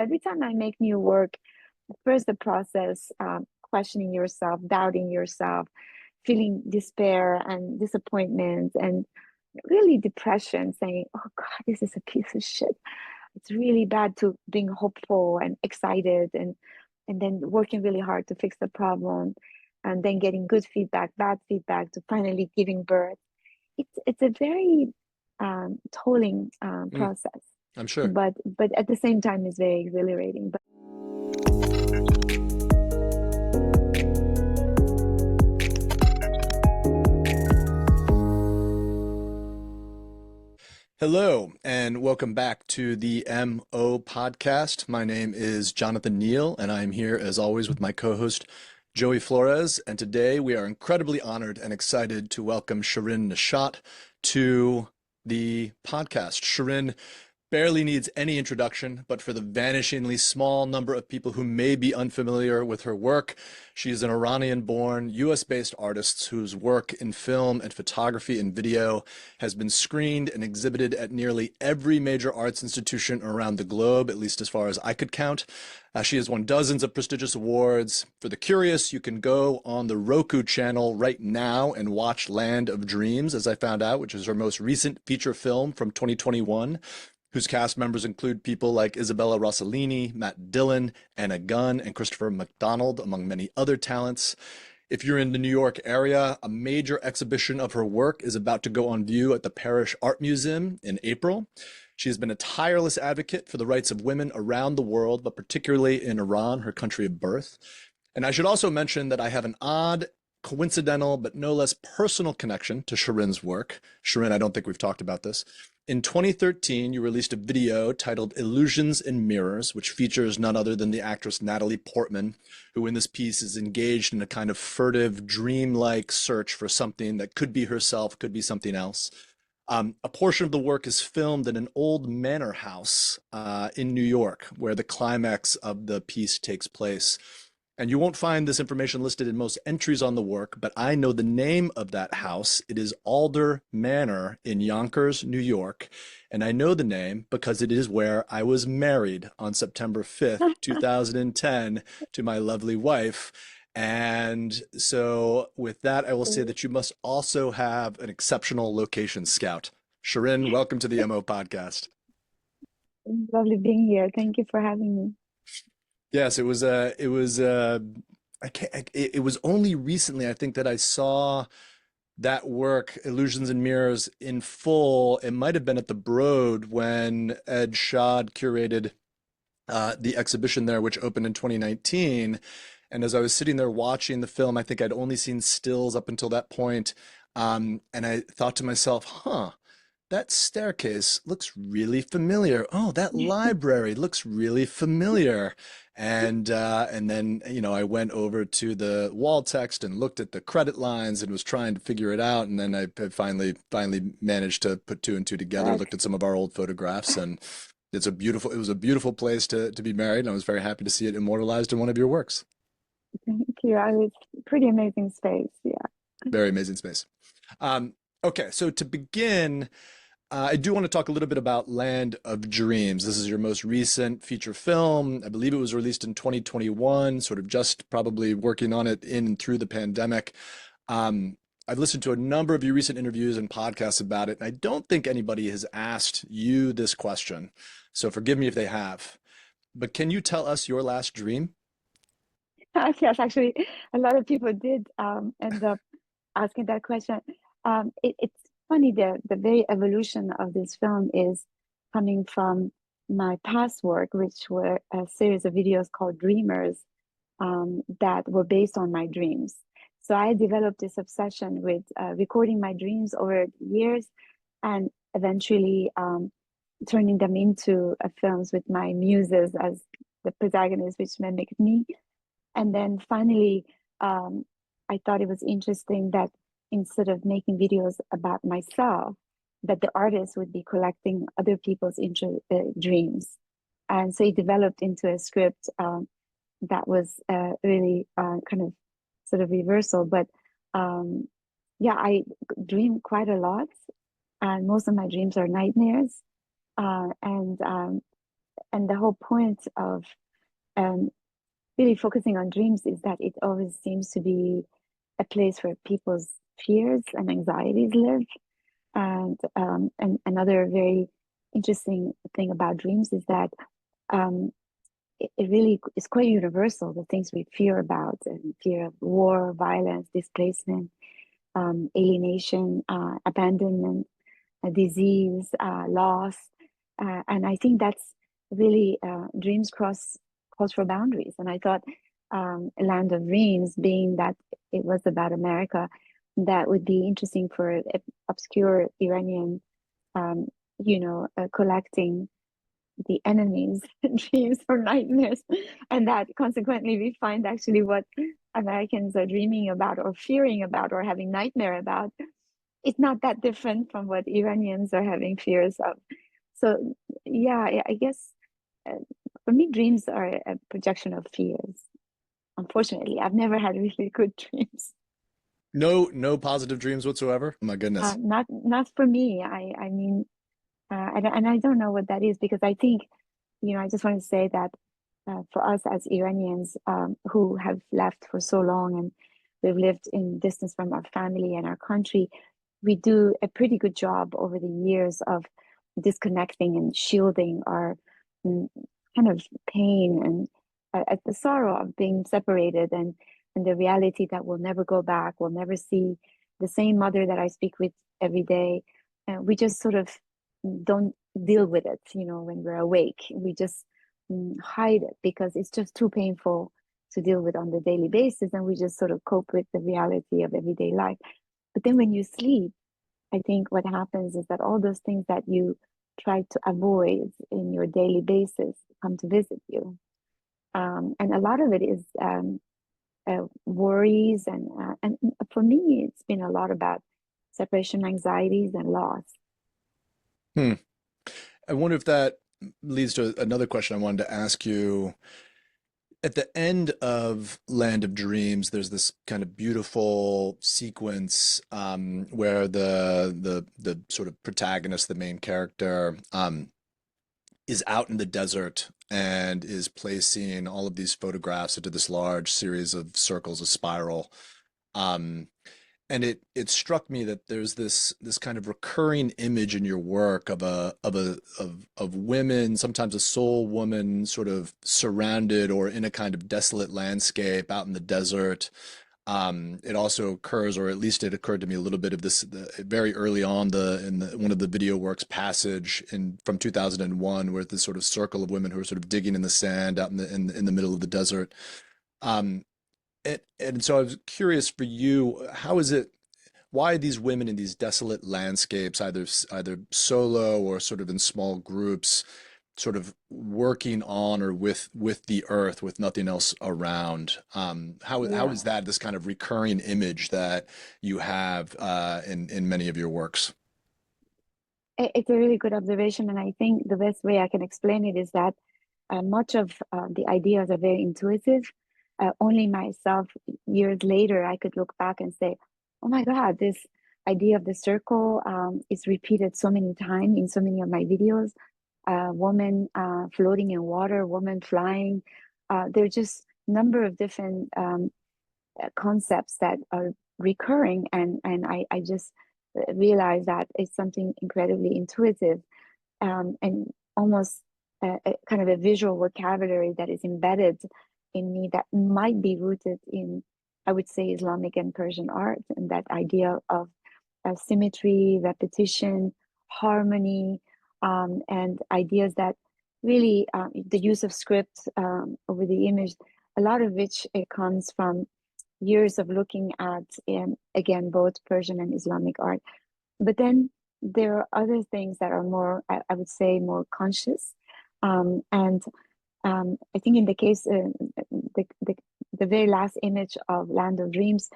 Every time I make new work, first the process, questioning yourself, doubting yourself, feeling despair and disappointment and really depression, saying, oh God, this is a piece of shit. It's really bad, to being hopeful and excited and then working really hard to fix the problem and then getting good feedback, bad feedback, to finally giving birth. It's a very tolling Mm, process, I'm sure. but at the same time it's very exhilarating. But Hello, and welcome back to the MO podcast. My name is Jonathan Neal, and I'm here as always with my co-host Joey Flores. And today we are incredibly honored and excited to welcome Shirin Neshat to the podcast. Shirin barely needs any introduction, but for the vanishingly small number of people who may be unfamiliar with her work, she is an Iranian-born, US-based artist whose work in film and photography and video has been screened and exhibited at nearly every major arts institution around the globe, at least as far as I could count. She has won dozens of prestigious awards. For the curious, you can go on the Roku channel right now and watch Land of Dreams, as I found out, which is her most recent feature film from 2021. Whose cast members include people like Isabella Rossellini, Matt Dillon, Anna Gunn, and Christopher McDonald, among many other talents. If you're in the New York area, a major exhibition of her work is about to go on view at the Parrish Art Museum in April. She has been a tireless advocate for the rights of women around the world, but particularly in Iran, her country of birth. And I should also mention that I have an odd, coincidental, but no less personal connection to Shirin's work. Shirin, I don't think we've talked about this. In 2013, you released a video titled Illusions and Mirrors, which features none other than the actress Natalie Portman, who in this piece is engaged in a kind of furtive, dreamlike search for something that could be herself, could be something else. A portion of the work is filmed in an old manor house in New York, where the climax of the piece takes place. And you won't find this information listed in most entries on the work, but I know the name of that house. It is Alder Manor in Yonkers, New York. And I know the name because it is where I was married on September 5th, 2010, to my lovely wife. And so with that, I will say that you must also have an exceptional location scout. Shirin, welcome to the MO podcast. lovely being here. Thank you for having me. Yes, it was only recently, I think, that I saw that work, Illusions and Mirrors, in full. It might have been at the Broad when Ed Shad curated the exhibition there, which opened in 2019. And as I was sitting there watching the film, I think I'd only seen stills up until that point. And I thought to myself, huh, that staircase looks really familiar. Oh, that library looks really familiar. And then, I went over to the wall text and looked at the credit lines and was trying to figure it out. And then I finally managed to put two and two together, Correct. looked at some of our old photographs, and it was a beautiful place to be married. And I was very happy to see it immortalized in one of your works. Thank you. I was pretty amazing space. Yeah. Very amazing space. Okay, so to begin, I do want to talk a little bit about Land of Dreams. This is your most recent feature film. I believe it was released in 2021, sort of just probably working on it in and through the pandemic. I've listened to a number of your recent interviews and podcasts about it, and I don't think anybody has asked you this question. So forgive me if they have. But can you tell us your last dream? Yes, actually, a lot of people did end up asking that question. It's funny, the very evolution of this film is coming from my past work, which were a series of videos called Dreamers, that were based on my dreams. So I developed this obsession with recording my dreams over years and eventually turning them into films with my muses as the protagonists, which mimicked me. And then finally, I thought it was interesting that instead of making videos about myself, that the artist would be collecting other people's dreams. And so it developed into a script that was really kind of sort of reversal. But yeah, I dream quite a lot. And most of my dreams are nightmares. And and the whole point of um, really focusing on dreams is that it always seems to be a place where people's fears and anxieties live. And another very interesting thing about dreams is that um, it really is quite universal. The things we fear about, and fear of war, violence, displacement, alienation, abandonment, disease, loss, and I think that's really dreams cross cultural boundaries. And I thought Land of Dreams, being that it was about America, that would be interesting for an obscure Iranian, um, collecting the enemy's dreams or nightmares, and that consequently we find actually what Americans are dreaming about or fearing about or having nightmare about. It's not that different from what Iranians are having fears of. So yeah, I guess uh, for me, dreams are a projection of fears. Unfortunately, I've never had really good dreams. No, no positive dreams whatsoever. My goodness. Not for me. I mean, and I don't know what that is, because I think, I just want to say that for us as Iranians who have left for so long, and we've lived in distance from our family and our country, we do a pretty good job over the years of disconnecting and shielding our mm, kind of pain and at the sorrow of being separated, and the reality that we'll never go back, we'll never see the same mother that I speak with every day. We just sort of don't deal with it, when we're awake. We just hide it because it's just too painful to deal with on the daily basis, and we just sort of cope with the reality of everyday life. But then when you sleep, I think what happens is that all those things that you try to avoid in your daily basis come to visit you. And a lot of it is worries, and for me, it's been a lot about separation anxieties and loss. Hmm. I wonder if that leads to another question I wanted to ask you. At the end of Land of Dreams, there's this kind of beautiful sequence where the sort of protagonist, the main character, is out in the desert and is placing all of these photographs into this large series of circles, a spiral. Um, and it struck me that there's this kind of recurring image in your work of women, sometimes a soul woman, sort of surrounded or in a kind of desolate landscape out in the desert. It also occurs, or at least it occurred to me a little bit of this very early on one of the video works passage in from 2001, where this sort of circle of women who are sort of digging in the sand out in the middle of the desert. Um, and so I was curious for you, how is it, why these women in these desolate landscapes, either solo or sort of in small groups, sort of working on or with the earth, with nothing else around? How Yeah, is that this kind of recurring image that you have in many of your works? it's a really good observation, and I think the best way I can explain it is that much of the ideas are very intuitive. Only myself, years later, I could look back and say, "Oh my God, this idea of the circle is repeated so many times in so many of my videos. Woman floating in water, woman flying. There are just number of different concepts that are recurring, and I just realized that it's something incredibly intuitive, and almost a kind of a visual vocabulary that is embedded in me that might be rooted in, I would say, Islamic and Persian art, and that idea of symmetry, repetition, harmony, and ideas that really the use of script over the image, a lot of which it comes from years of looking at, again, both Persian and Islamic art. But then there are other things that are more, I would say, more conscious. And I think in the case, the very last image of Land of Dreams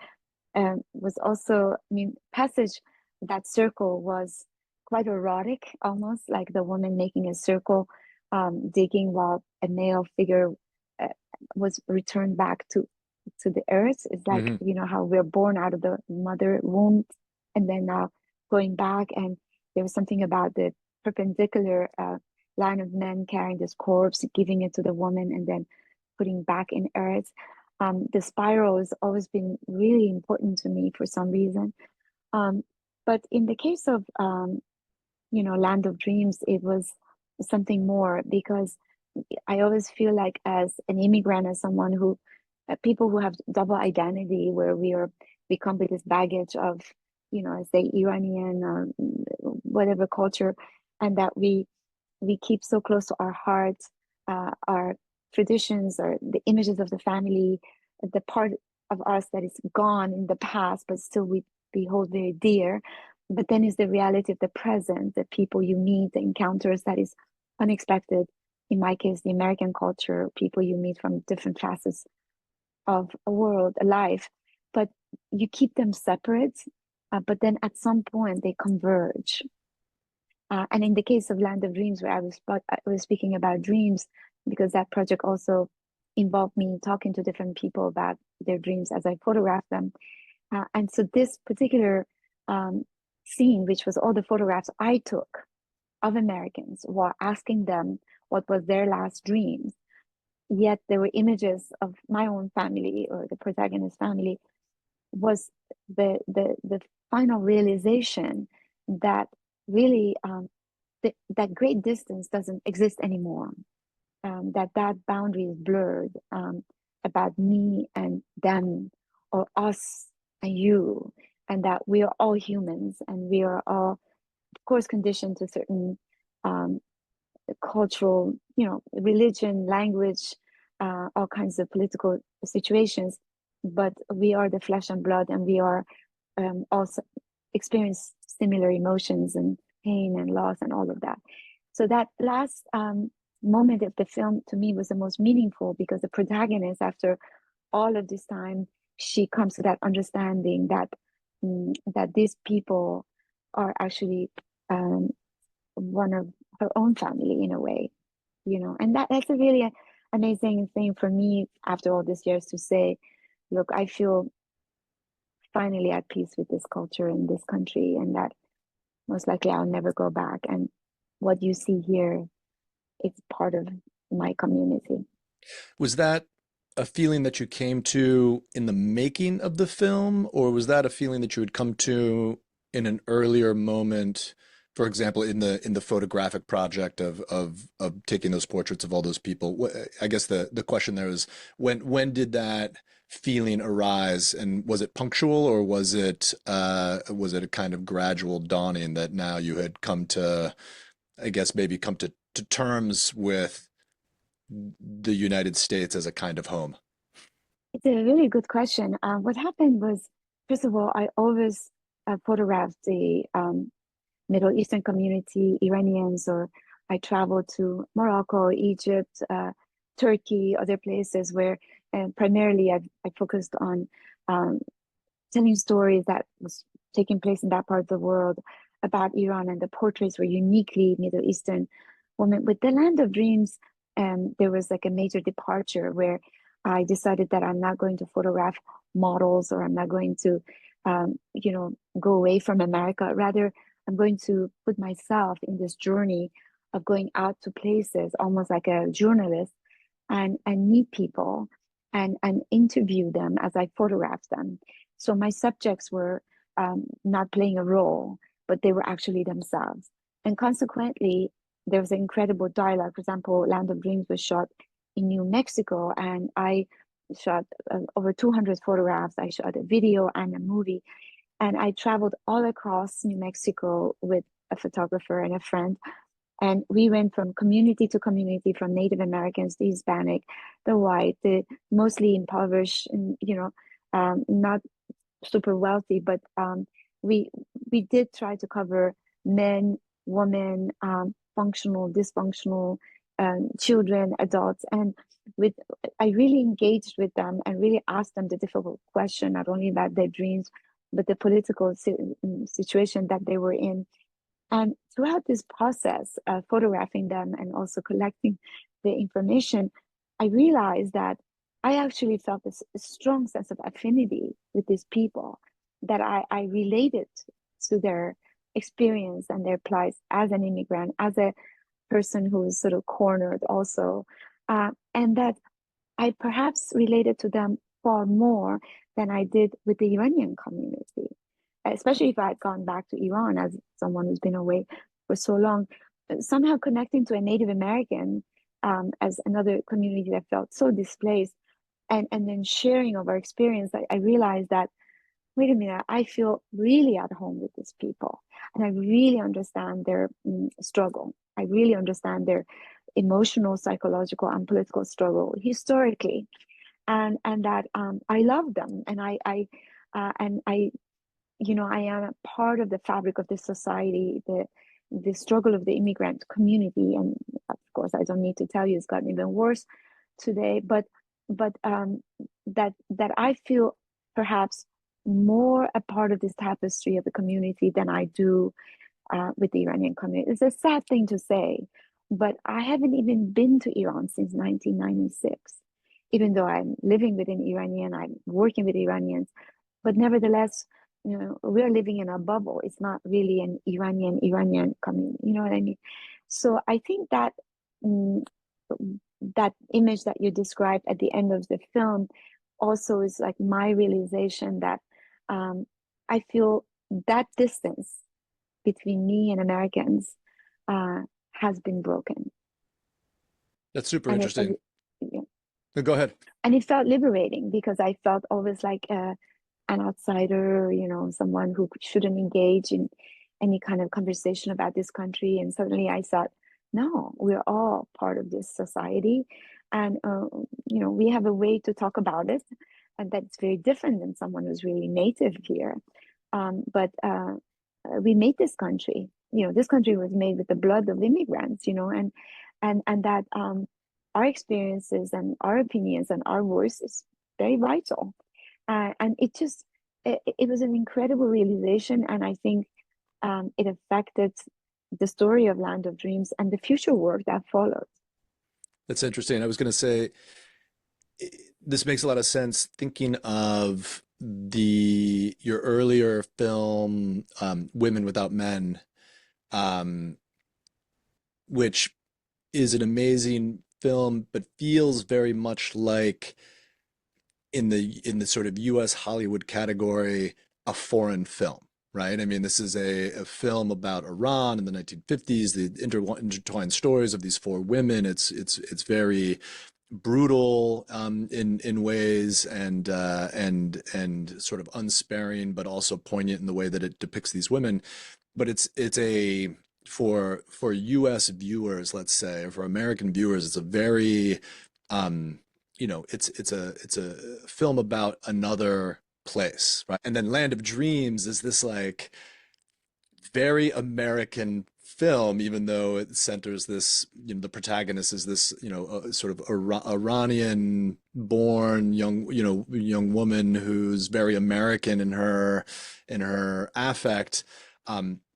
was also, I mean, passage, that circle was quite erotic, almost like the woman making a circle, digging while a male figure uh, was returned back to the earth. It's like, Hmm. how we're born out of the mother womb and then going back. And there was something about the perpendicular line of men carrying this corpse, giving it to the woman, and then putting back in earth. The spiral has always been really important to me for some reason. But in the case of Land of Dreams, it was something more, because I always feel like, as an immigrant, as someone who, people who have double identity, where we come with this baggage of, say Iranian or whatever culture, and that we keep so close to our hearts, our traditions, or the images of the family, the part of us that is gone in the past, but still we hold very dear. But then is the reality of the present, the people you meet, the encounters that is unexpected. In my case, the American culture, people you meet from different facets of a world, a life, but you keep them separate. But then at some point they converge. And in the case of Land of Dreams, where I was speaking about dreams, because that project also involved me talking to different people about their dreams as I photographed them. And so this particular scene, which was all the photographs I took of Americans while asking them what was their last dreams, yet there were images of my own family, or the protagonist's family, was the final realization that really that great distance doesn't exist anymore, that boundary is blurred, about me and them, or us and you, and that we are all humans, and we are all, of course, conditioned to certain cultural, religion, language, all kinds of political situations, but we are the flesh and blood, and we are also experience similar emotions and pain and loss and all of that. So that last moment of the film, to me, was the most meaningful, because the protagonist, after all of this time, she comes to that understanding that that these people are actually one of her own family, in a way, and that's a really amazing thing for me after all these years, to say, look, I feel finally at peace with this culture and this country, and that most likely I'll never go back. And what you see here, it's part of my community. Was that a feeling that you came to in the making of the film, or was that a feeling that you had come to in an earlier moment? For example, in the photographic project of taking those portraits of all those people. I guess the question there is, when did that feeling arise, and was it punctual, or was it a kind of gradual dawning that now you had come to, I guess, maybe come to terms with the United States as a kind of home? It's a really good question. What happened was, first of all, I always photographed the Middle Eastern community, Iranians, or I traveled to Morocco, Egypt, Turkey, other places where primarily I focused on um, telling stories that was taking place in that part of the world about Iran, and the portraits were uniquely Middle Eastern women. With the Land of Dreams, there was like a major departure where I decided that I'm not going to photograph models, or I'm not going to, go away from America. Rather, I'm going to put myself in this journey of going out to places, almost like a journalist, and meet people and interview them as I photograph them. So my subjects were not playing a role, but they were actually themselves. And consequently, there was an incredible dialogue. For example, Land of Dreams was shot in New Mexico, and I shot over 200 photographs. I shot a video and a movie, and I traveled all across New Mexico with a photographer and a friend. And we went from community to community, from Native Americans to Hispanic, the white, the mostly impoverished, and not super wealthy, but we we did try to cover men, women, functional, dysfunctional, children, adults, and with I really engaged with them and really asked them the difficult question, not only about their dreams, but the political situation that they were in. And throughout this process, photographing them and also collecting the information, I realized that I actually felt this strong sense of affinity with these people, that I related to their experience and their plight as an immigrant, as a person who was sort of cornered also, and that I perhaps related to them far more than I did with the Iranian community, especially if I had gone back to Iran as someone who's been away for so long. Somehow connecting to a Native American as another community that felt so displaced, and then sharing of our experience, I realized that, wait a minute, I feel really at home with these people. And I really understand their struggle. I really understand their emotional, psychological, and political struggle historically. And that I love them. And I you know, I am a part of the fabric of this society, the struggle of the immigrant community. And of course, I don't need to tell you, it's gotten even worse today. But that I feel perhaps more a part of this tapestry of the community than I do with the Iranian community. It's a sad thing to say, but I haven't even been to Iran since 1996, even though I'm living with an Iranian, I'm working with Iranians, but nevertheless, you know, we're living in a bubble. It's not really an Iranian community. You know what I mean? So I think that that image that you described at the end of the film also is like my realization that I feel that distance between me and Americans has been broken. That's super And interesting. yeah. No, go ahead. And it felt liberating because I felt always like an outsider, you know, someone who shouldn't engage in any kind of conversation about this country. And suddenly I thought, no, we're all part of this society. And, you know, we have a way to talk about it. And that's very different than someone who's really native here. But we made this country. You know, this country was made with the blood of immigrants, you know, and that our experiences and our opinions and our voice is very vital. And it was an incredible realization. And I think it affected the story of Land of Dreams and the future work that followed. That's interesting. I was going to say, this makes a lot of sense thinking of your earlier film, Women Without Men, um, which is an amazing film, but feels very much like in the sort of US Hollywood category, a foreign film, right? I mean, this is a film about Iran in the 1950s, the intertwined stories of these four women. It's very brutal in ways, and sort of unsparing, but also poignant in the way that it depicts these women. But it's a for US viewers, let's say, or for American viewers, it's a very you know, it's a film about another place, right? And then Land of Dreams is this like very American film, even though it centers this, you know, the protagonist is this, you know, sort of Iranian-born young woman who's very American in her affect.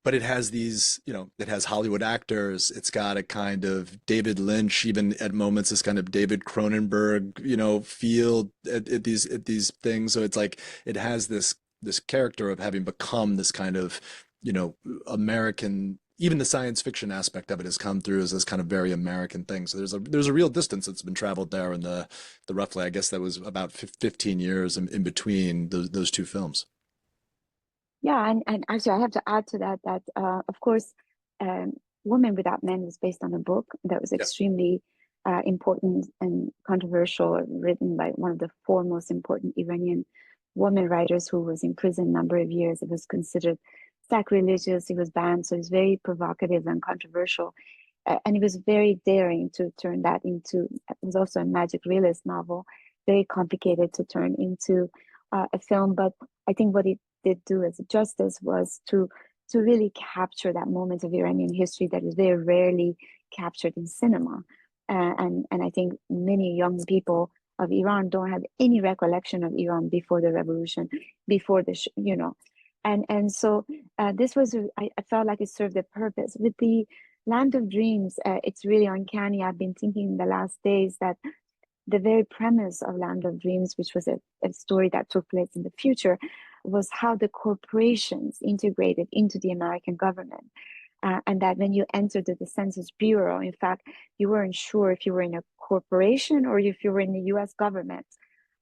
But it has these, you know, it has Hollywood actors. It's got a kind of David Lynch, even at moments, this kind of David Cronenberg, you know, feel at these things. So it's like it has this character of having become this kind of, you know, American. Even the science fiction aspect of it has come through as this kind of very American thing. So there's a real distance that's been traveled there in the roughly, I guess that was about 15 years in between those two films. Yeah, and actually, I have to add to that that of course, um, Woman Without Men was based on a book that was Yeah. extremely important and controversial, written by one of the four most important Iranian woman writers who was in prison a number of years. It was considered sacrilegious. It was banned, so it's very provocative and controversial. And it was very daring to turn that into. It was also a magic realist novel, very complicated to turn into a film. But I think what it did do as justice was to really capture that moment of Iranian history that is very rarely captured in cinema. And I think many young people of Iran don't have any recollection of Iran before the revolution, before the you know, and so this was I felt like it served a purpose with the Land of Dreams. It's really uncanny. I've been thinking in the last days that the very premise of Land of Dreams, which was a story that took place in the future, was how the corporations integrated into the American government. and that when you entered the Census Bureau, in fact, you weren't sure if you were in a corporation or if you were in the US government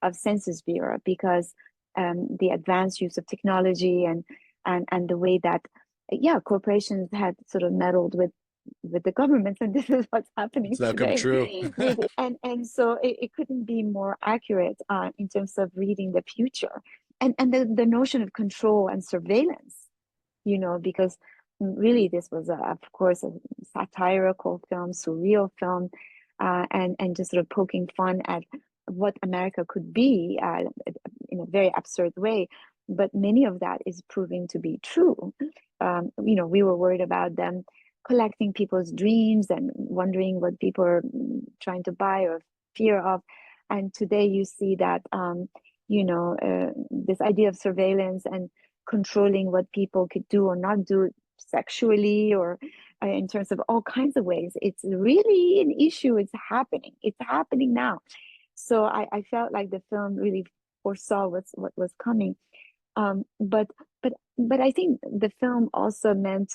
of Census Bureau, because the advanced use of technology and the way that, yeah, corporations had sort of meddled with the government, and this is what's happening It's now come today. true. And so it couldn't be more accurate in terms of reading the future, and the notion of control and surveillance, because really this was, of course, a satirical film, surreal film, and just sort of poking fun at what America could be in a very absurd way. But many of that is proving to be true. We were worried about them collecting people's dreams and wondering what people are trying to buy or fear of. And today you see that, this idea of surveillance and controlling what people could do or not do sexually, or in terms of all kinds of ways. It's really an issue. It's happening. It's happening now. So I felt like the film really foresaw what was coming. But I think the film also meant,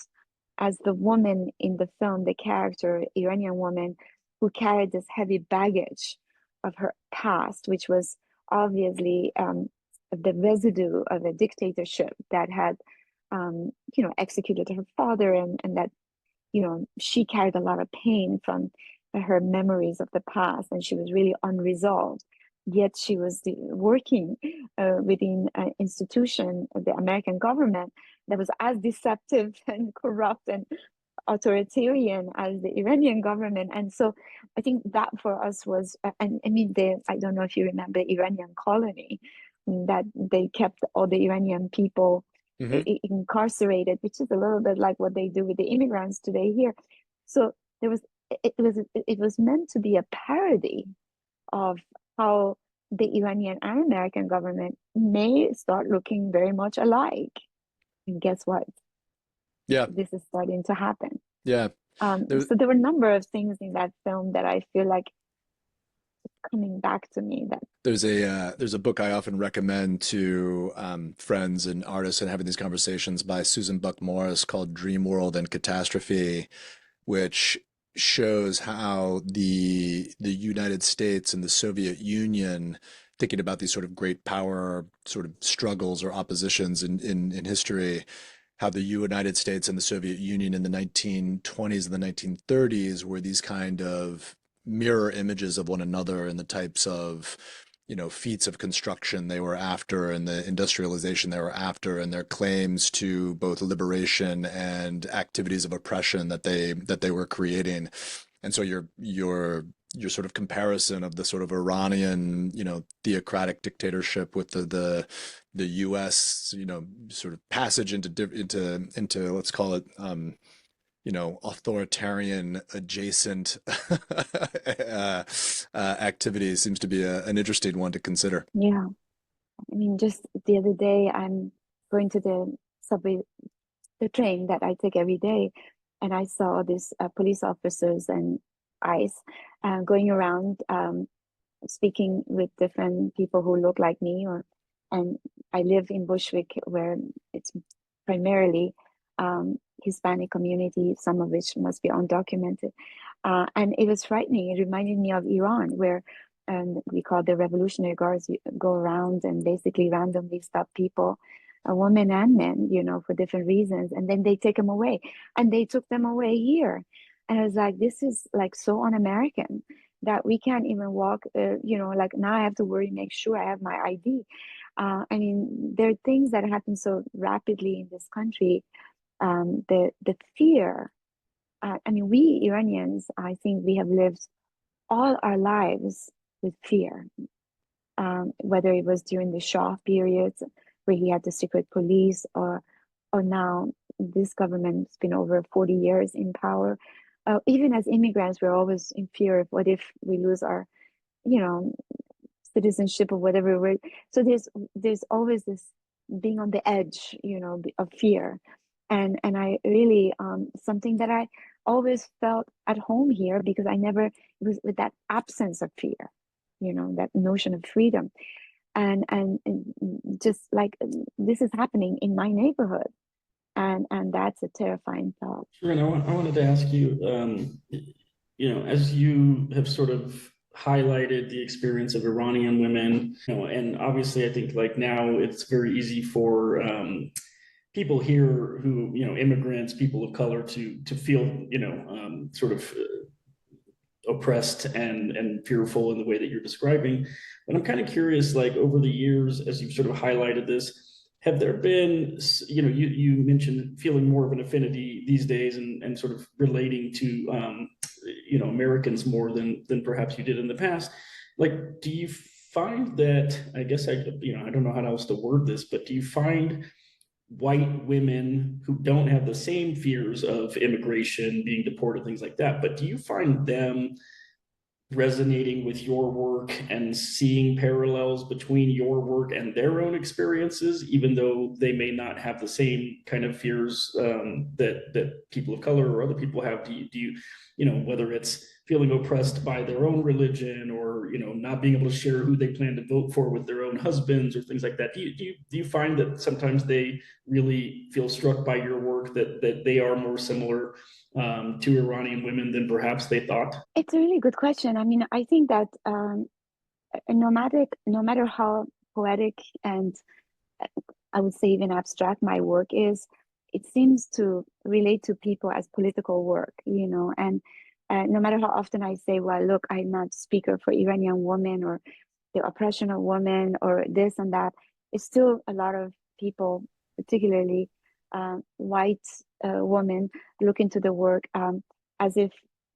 as the woman in the film, the character, Iranian woman, who carried this heavy baggage of her past, which was obviously the residue of a dictatorship that had, executed her father, and that, she carried a lot of pain from her memories of the past, and she was really unresolved. Yet she was working within an institution, the American government, that was as deceptive and corrupt and authoritarian as the Iranian government. And so I think that for us was, and I mean, I don't know if you remember Iranian colony, that they kept all the Iranian people incarcerated, which is a little bit like what they do with the immigrants today here. So it was meant to be a parody of how the Iranian and American government may start looking very much alike. And guess what? Yeah. This is starting to happen. Yeah. So there were a number of things in that film that I feel like coming back to me. That there's a book I often recommend to friends and artists and having these conversations by Susan Buck Morris called Dream World and Catastrophe, which shows how the United States and the Soviet Union, thinking about these sort of great power sort of struggles or oppositions in history, how the United States and the Soviet Union in the 1920s and the 1930s were these kind of mirror images of one another, and the types of feats of construction they were after and the industrialization they were after, and their claims to both liberation and activities of oppression that they were creating. And so your sort of comparison of the sort of Iranian, theocratic dictatorship with the US, sort of passage into let's call it authoritarian adjacent activities seems to be an interesting one to consider. Yeah, I mean, just the other day, I'm going to the subway, the train that I take every day, and I saw these police officers and ICE going around speaking with different people who look like me, and I live in Bushwick, where it's primarily Hispanic community, some of which must be undocumented. And it was frightening. It reminded me of Iran, where we call the Revolutionary Guards go around and basically randomly stop people, women and men, for different reasons, and then they take them away. And they took them away here. And I was like, this is like so un-American that we can't even walk, like now I have to worry, make sure I have my ID. I mean, there are things that happen so rapidly in this country. The fear. I mean, we Iranians, I think we have lived all our lives with fear. Whether it was during the Shah periods where he had the secret police, or now this government's been over 40 years in power. Even as immigrants, we're always in fear of what if we lose our, citizenship or whatever. So there's always this being on the edge, of fear. And I really, something that I always felt at home here, because I never, it was with that absence of fear, that notion of freedom. And just like this is happening in my neighborhood. and that's a terrifying thought. Sure, and I wanted to ask you, as you have sort of highlighted the experience of Iranian women, and obviously I think like now it's very easy for people here who, immigrants, people of color to feel, sort of oppressed and fearful in the way that you're describing. But I'm kind of curious, like over the years, as you've sort of highlighted this, have there been, you mentioned feeling more of an affinity these days and sort of relating to, Americans more than perhaps you did in the past. Like, do you find that, I guess I don't know how else to word this, but do you find white women who don't have the same fears of immigration, being deported, things like that, but do you find them resonating with your work and seeing parallels between your work and their own experiences, even though they may not have the same kind of fears that people of color or other people have? Do you whether it's feeling oppressed by their own religion or not being able to share who they plan to vote for with their own husbands or things like that, do you find that sometimes they really feel struck by your work, that they are more similar to Iranian women than perhaps they thought? It's a really good question. I mean, I think that no matter how poetic and I would say even abstract my work is, it seems to relate to people as political work, and no matter how often I say, well, look, I'm not speaker for Iranian women or the oppression of women or this and that, it's still a lot of people, particularly white women, look into the work as if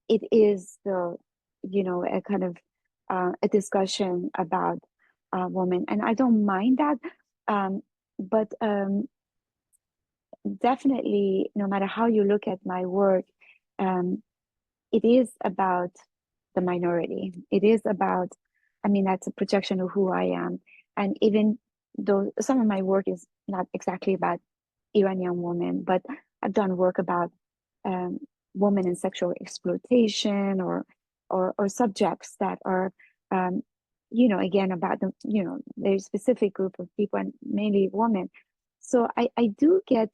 it is a kind of a discussion about women, and I don't mind that, but definitely, no matter how you look at my work, it is about the minority. It is about, I mean, that's a projection of who I am, and even though some of my work is not exactly about Iranian women, but I've done work about women in sexual exploitation or subjects that are again about the very specific group of people, and mainly women. So I do get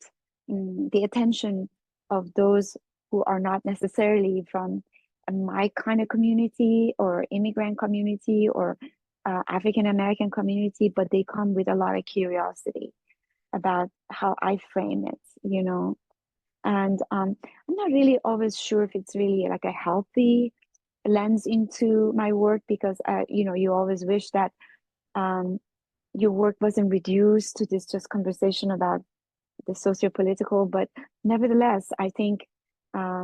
the attention of those who are not necessarily from my kind of community or immigrant community or African American community, but they come with a lot of curiosity about how I frame it, and I'm not really always sure if it's really like a healthy lens into my work, because you always wish that your work wasn't reduced to this just conversation about the socio-political, but nevertheless, I think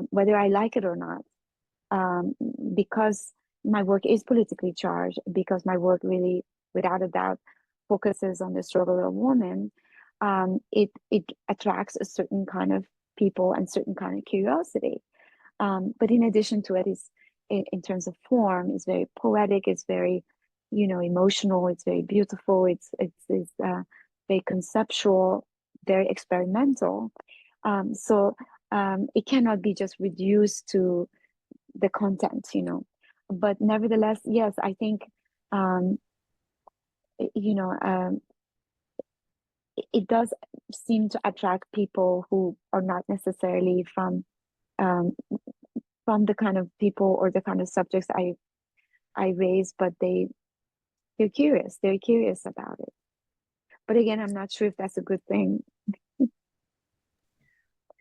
whether I like it or not, because my work is politically charged, because my work really, without a doubt, focuses on the struggle of women, it attracts a certain kind of people and certain kind of curiosity. But in addition to it, is in terms of form, it's very poetic, it's very, emotional, it's very beautiful, it's very conceptual, very experimental. So it cannot be just reduced to the content, But nevertheless, yes, I think, it does seem to attract people who are not necessarily from the kind of people or the kind of subjects I raise, but they're curious. They're curious about it. But again, I'm not sure if that's a good thing.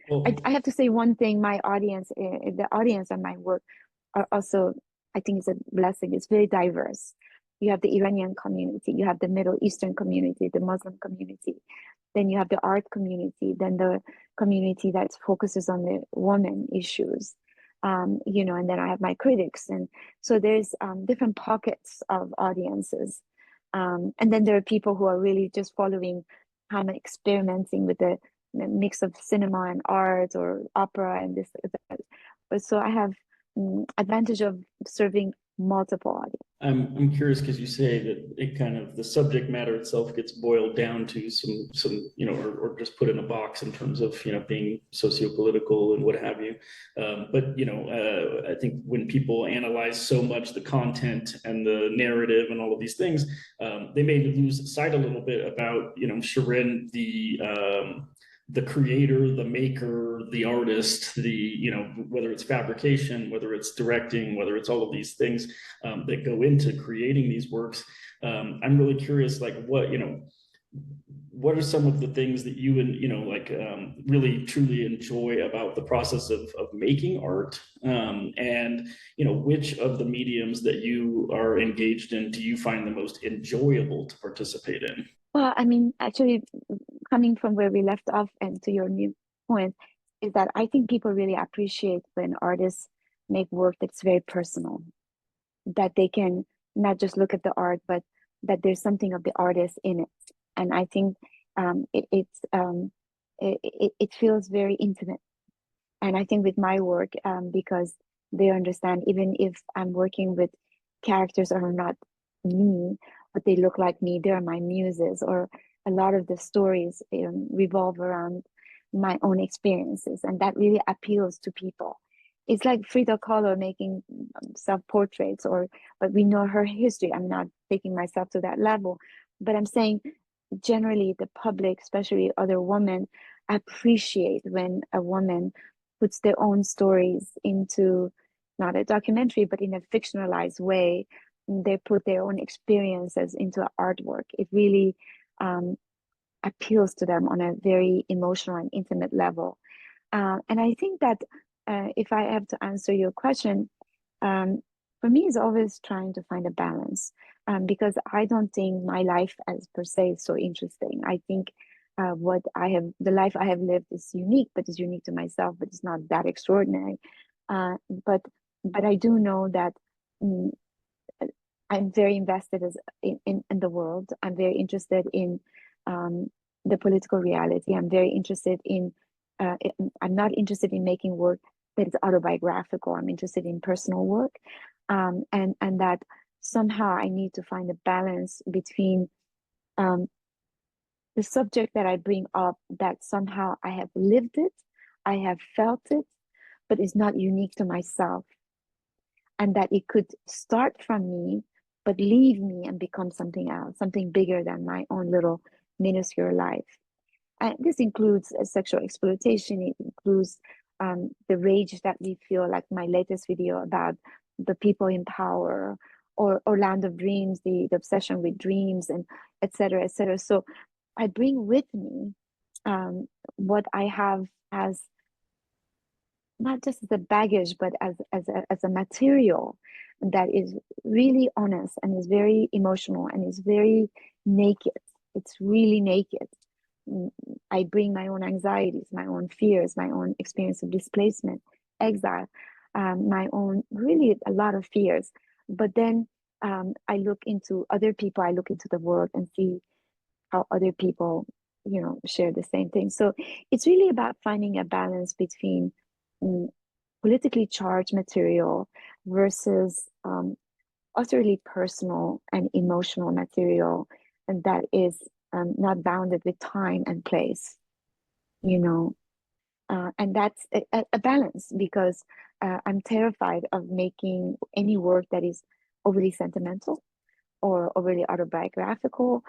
Well, I have to say one thing. My audience, the audience and my work are also, I think it's a blessing. It's very diverse. You have the Iranian community, you have the Middle Eastern community, the Muslim community, then you have the art community, then the community that focuses on the woman issues, and then I have my critics. And so there's different pockets of audiences. And then there are people who are really just following how I'm experimenting with the mix of cinema and art or opera and this, that. But so I have advantage of serving multiple audiences. I'm curious because you say that it kind of, the subject matter itself gets boiled down to some or just put in a box in terms of being socio-political and what have you. But I think when people analyze so much the content and the narrative and all of these things, they may lose sight a little bit about Shirin, the creator, the maker, the artist, whether it's fabrication, whether it's directing, whether it's all of these things that go into creating these works. I'm really curious, like what are some of the things that you really truly enjoy about the process of making art, and which of the mediums that you are engaged in do you find the most enjoyable to participate in? Well, I mean, actually, coming from where we left off and to your new point, is that I think people really appreciate when artists make work that's very personal, that they can not just look at the art, but that there's something of the artist in it. And I think it feels very intimate. And I think with my work, because they understand, even if I'm working with characters that are not me, but they look like me, they're my muses, or a lot of the stories revolve around my own experiences, and that really appeals to people. It's like Frida Kahlo making self-portraits, but we know her history. I'm not taking myself to that level, but I'm saying generally the public, especially other women, appreciate when a woman puts their own stories into not a documentary, but in a fictionalized way. They put their own experiences into artwork. It really appeals to them on a very emotional and intimate level. And I think that if I have to answer your question, for me, it's always trying to find a balance, because I don't think my life as per se is so interesting. I think the life I have lived is unique, but it's unique to myself, but it's not that extraordinary. Uh, but I do know that mm, I'm very invested in the world. I'm very interested in the political reality. I'm very interested I'm not interested in making work that is autobiographical. I'm interested in personal work. And that somehow I need to find a balance between um, the subject that I bring up, that somehow I have lived it, I have felt it, but it's not unique to myself, and that it could start from me, but leave me and become something else, something bigger than my own little minuscule life. And this includes sexual exploitation. It includes the rage that we feel, like my latest video about the people in power, or Land of Dreams, the obsession with dreams, and et cetera, et cetera. So I bring with me what I have as not just as a baggage, but as a material that is really honest and is very emotional and is very naked. It's really naked. Mm, I bring my own anxieties, my own fears, my own experience of displacement, exile, my own really a lot of fears. But then I look into other people, I look into the world and see how other people, share the same thing. So it's really about finding a balance between mm, politically charged material versus utterly personal and emotional material, and that is not bounded with time and place, you know. And that's a balance, because I'm terrified of making any work that is overly sentimental or overly autobiographical,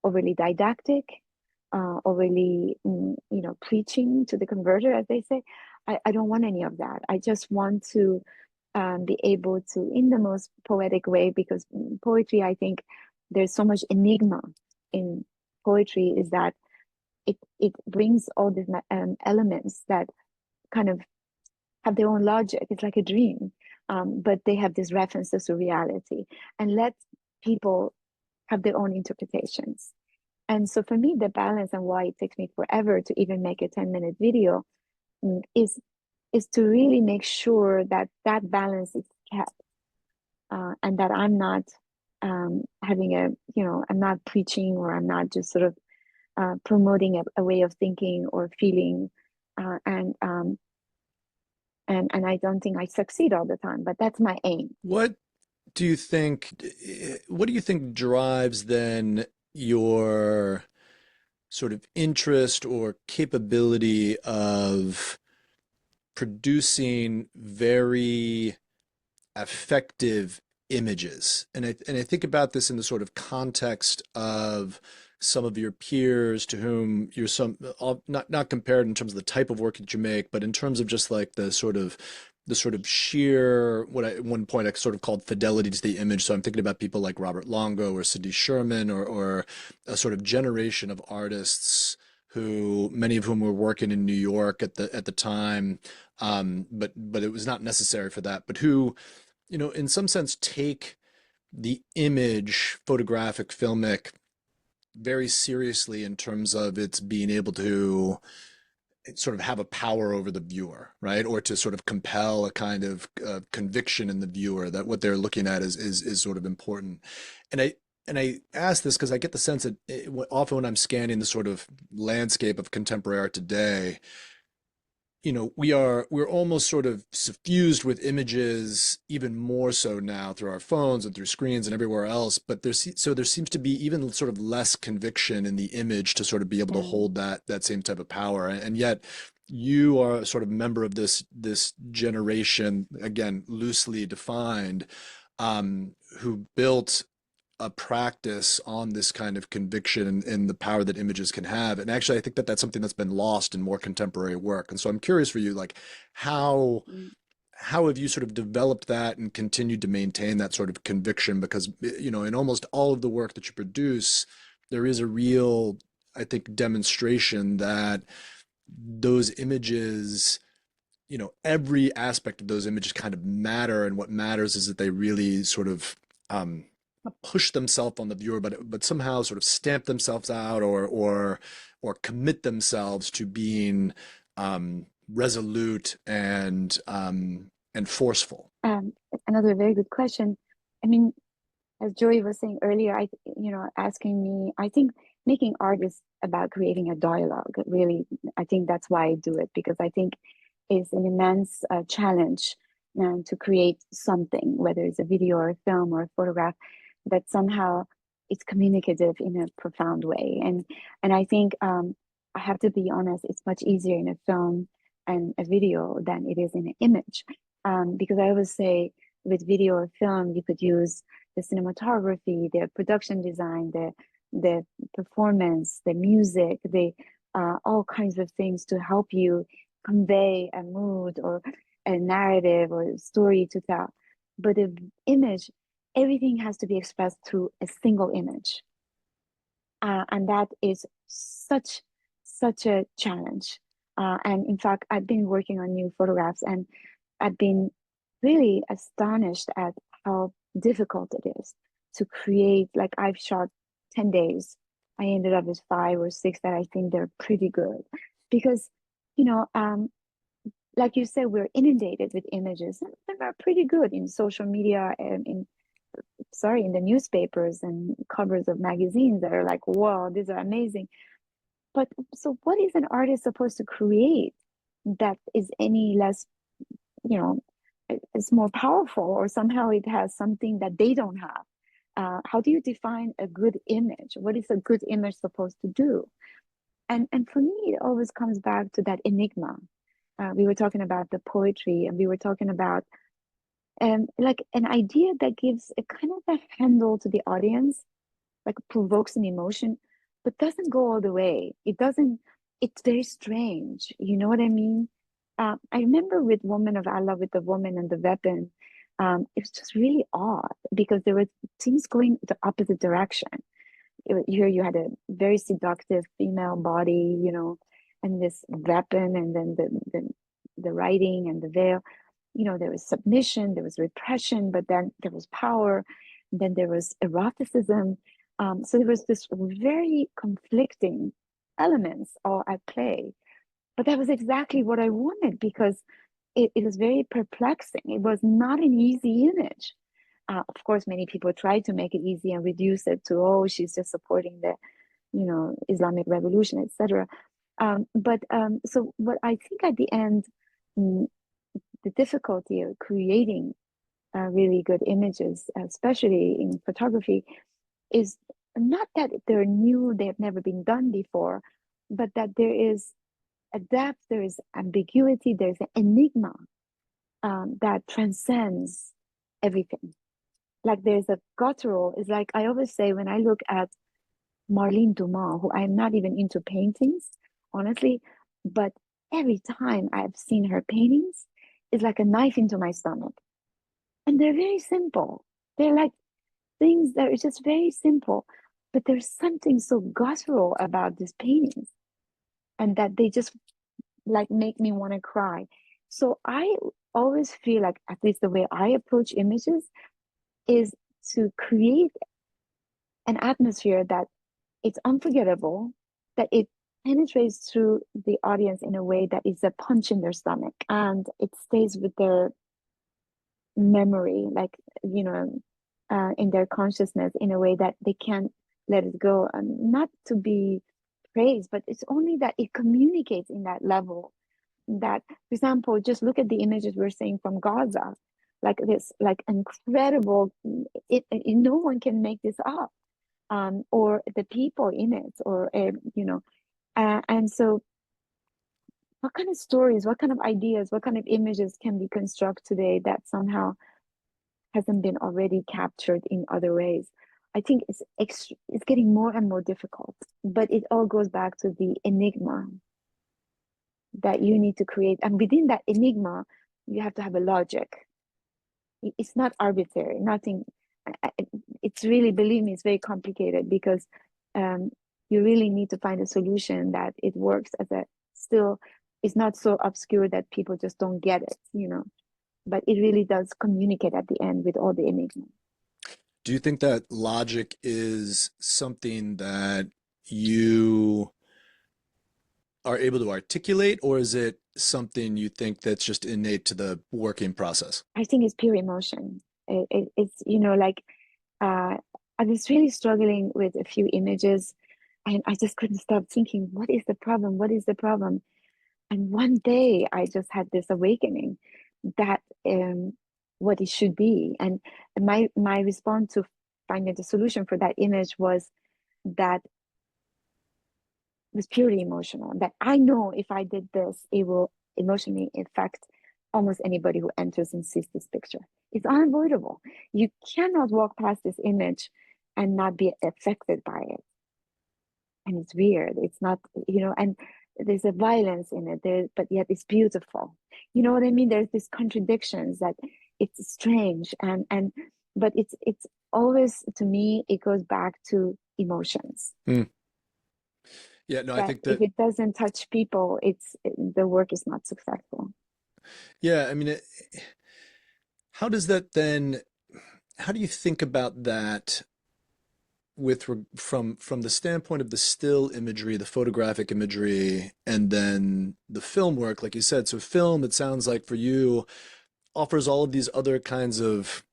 overly didactic, overly, preaching to the converter, as they say. I don't want any of that. I just want to be able to, in the most poetic way, because poetry, I think there's so much enigma in poetry, is that it brings all these elements that kind of have their own logic. It's like a dream, but they have these references to reality, and let people have their own interpretations. And so for me, the balance, and why it takes me forever to even make a 10-minute video, is to really make sure that that balance is kept, and that I'm not I'm not preaching, or I'm not just sort of promoting a way of thinking or feeling, uh, and um, and I don't think I succeed all the time, but that's my aim. Do you think, what do you think drives then your sort of interest or capability of producing very effective images? And I think about this in the sort of context of some of your peers to whom you're not compared in terms of the type of work that you make, but in terms of just like the sort of sheer, what I, at one point I sort of called fidelity to the image. So I'm thinking about people like Robert Longo or Cindy Sherman, or a sort of generation of artists who, many of whom were working in New York at the time, but it was not necessary for that, but who, in some sense take the image, photographic, filmic, very seriously in terms of its being able to sort of have a power over the viewer, right? Or to sort of compel a kind of conviction in the viewer that what they're looking at is sort of important. And I ask this because I get the sense that often when I'm scanning the sort of landscape of contemporary art today, we're almost sort of suffused with images, even more so now through our phones and through screens and everywhere else. But there seems to be even sort of less conviction in the image to sort of be able to hold that same type of power. And yet you are sort of a member of this generation, again, loosely defined, who built a practice on this kind of conviction and the power that images can have. And actually, I think that that's something that's been lost in more contemporary work. And so I'm curious for you, like how have you sort of developed that and continued to maintain that sort of conviction? Because, in almost all of the work that you produce, there is a real, I think, demonstration that those images, every aspect of those images kind of matter. And what matters is that they really sort of, push themselves on the viewer, but somehow sort of stamp themselves out, or commit themselves to being resolute and forceful. Another very good question. I mean, as Joey was saying earlier, asking me, I think making art is about creating a dialogue. Really, I think that's why I do it, because I think it's an immense challenge to create something, whether it's a video or a film or a photograph, that somehow it's communicative in a profound way. And I think I have to be honest, it's much easier in a film and a video than it is in an image. Because I always say with video or film, you could use the cinematography, the production design, the performance, the music, the all kinds of things to help you convey a mood or a narrative or a story to tell. But the image, everything has to be expressed through a single image. And that is such a challenge. And in fact, I've been working on new photographs, and I've been really astonished at how difficult it is to create. Like, I've shot 10 days. I ended up with 5 or 6 that I think they're pretty good. Because, like you said, we're inundated with images, and they're pretty good in social media and in the newspapers and covers of magazines that are like, wow, these are amazing. But so what is an artist supposed to create that is any less, it's more powerful, or somehow it has something that they don't have? How do you define a good image? What is a good image supposed to do? And for me, it always comes back to that enigma. We were talking about the poetry, and we were talking about like an idea that gives a kind of a handle to the audience, like provokes an emotion, but doesn't go all the way. It's very strange. You know what I mean? I remember with Woman of Allah, with the woman and the weapon, it was just really odd because there were things going the opposite direction. Here you had a very seductive female body, and this weapon, and then the writing and the veil. There was submission, there was repression, but then there was power, then there was eroticism. So there was this very conflicting elements all at play. But that was exactly what I wanted, because it was very perplexing. It was not an easy image. Of course, many people tried to make it easy and reduce it to, oh, she's just supporting the, Islamic revolution, etc. So what I think at the end, the difficulty of creating really good images, especially in photography, is not that they're new, they've never been done before, but that there is a depth, there is ambiguity, there's an enigma that transcends everything. Like there's a guttural, it's like I always say when I look at Marlene Dumas, who I'm not even into paintings, honestly, but every time I've seen her paintings, it's like a knife into my stomach. And they're very simple. They're like things that are just very simple, but there's something so guttural about these paintings, and that they just like make me want to cry. So I always feel like, at least the way I approach images, is to create an atmosphere that it's unforgettable, that it penetrates through the audience in a way that is a punch in their stomach, and it stays with their memory, like, in their consciousness, in a way that they can't let it go. And not to be praised, but it's only that it communicates in that level. That, for example, just look at the images we're seeing from Gaza, like this, like incredible. No one can make this up, or the people in it, or and so, what kind of stories, what kind of ideas, what kind of images can we construct today that somehow hasn't been already captured in other ways? I think it's getting more and more difficult, but it all goes back to the enigma that you need to create, and within that enigma, you have to have a logic. It's not arbitrary, nothing. It's really, believe me, it's very complicated, because um, you really need to find a solution that it works as a still. It's not so obscure that people just don't get it. But it really does communicate at the end with all the enigma. Do you think that logic is something that you are able to articulate, or is it something you think that's just innate to the working process? I think it's pure emotion. It's, like, I was really struggling with a few images, and I just couldn't stop thinking, what is the problem? What is the problem? And one day I just had this awakening that what it should be. And my response to finding the solution for that image was that was purely emotional. That I know if I did this, it will emotionally affect almost anybody who enters and sees this picture. It's unavoidable. You cannot walk past this image and not be affected by it. And it's weird. It's not, and there's a violence in it there, but yet it's beautiful. You know what I mean? There's these contradictions that it's strange, but it's always, to me, it goes back to emotions. Mm. Yeah, no, I That think if that, it doesn't touch people, the work is not successful. yeah, I mean, how does that then, how do you think about that from the standpoint of the still imagery, the photographic imagery, and then the film work, like you said? So film, it sounds like for you, offers all of these other kinds of,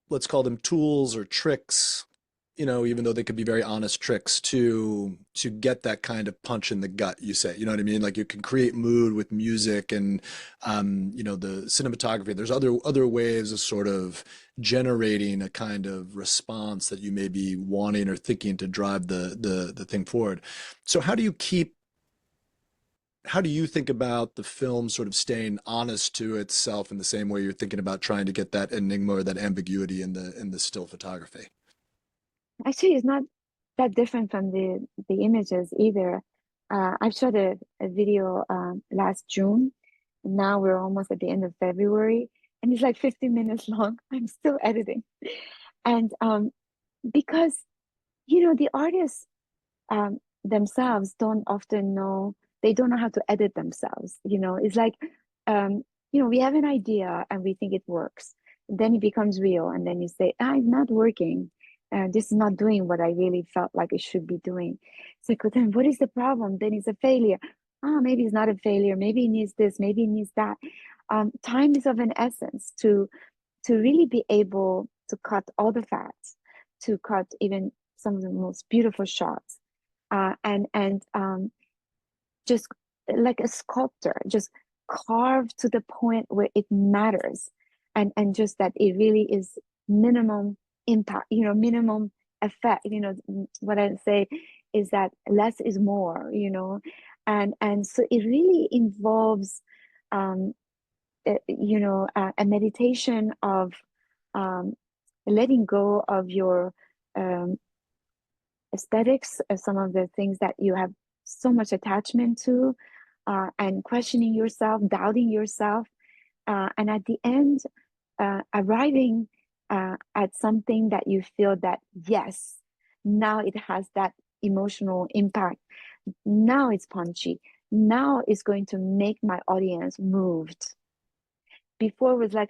let's call them tools or tricks, even though they could be very honest tricks to get that kind of punch in the gut, you say, you know what I mean? Like you can create mood with music and, the cinematography. There's other ways of sort of generating a kind of response that you may be wanting or thinking to drive the thing forward. So how do you think about the film sort of staying honest to itself in the same way you're thinking about trying to get that enigma or that ambiguity in the still photography? Actually, it's not that different from the images either. I shot a video last June. Now we're almost at the end of February, and it's like 15 minutes long. I'm still editing, and because the artists themselves don't often know. They don't know how to edit themselves. It's like we have an idea and we think it works. Then it becomes real, and then you say, it's not working. This is not doing what I really felt like it should be doing. It's like, well, then what is the problem? Then it's a failure. Maybe it's not a failure. Maybe it needs this. Maybe it needs that. Time is of an essence to really be able to cut all the fats, to cut even some of the most beautiful shots, and just like a sculptor, just carve to the point where it matters, and just that it really is minimum impact, minimum effect. What I say is that less is more, and so it really involves a meditation of um, letting go of your um, aesthetics, some of the things that you have so much attachment to, and questioning yourself, doubting yourself, and at the end, arriving at something that you feel that, yes, now it has that emotional impact. Now it's punchy. Now it's going to make my audience moved. Before it was like,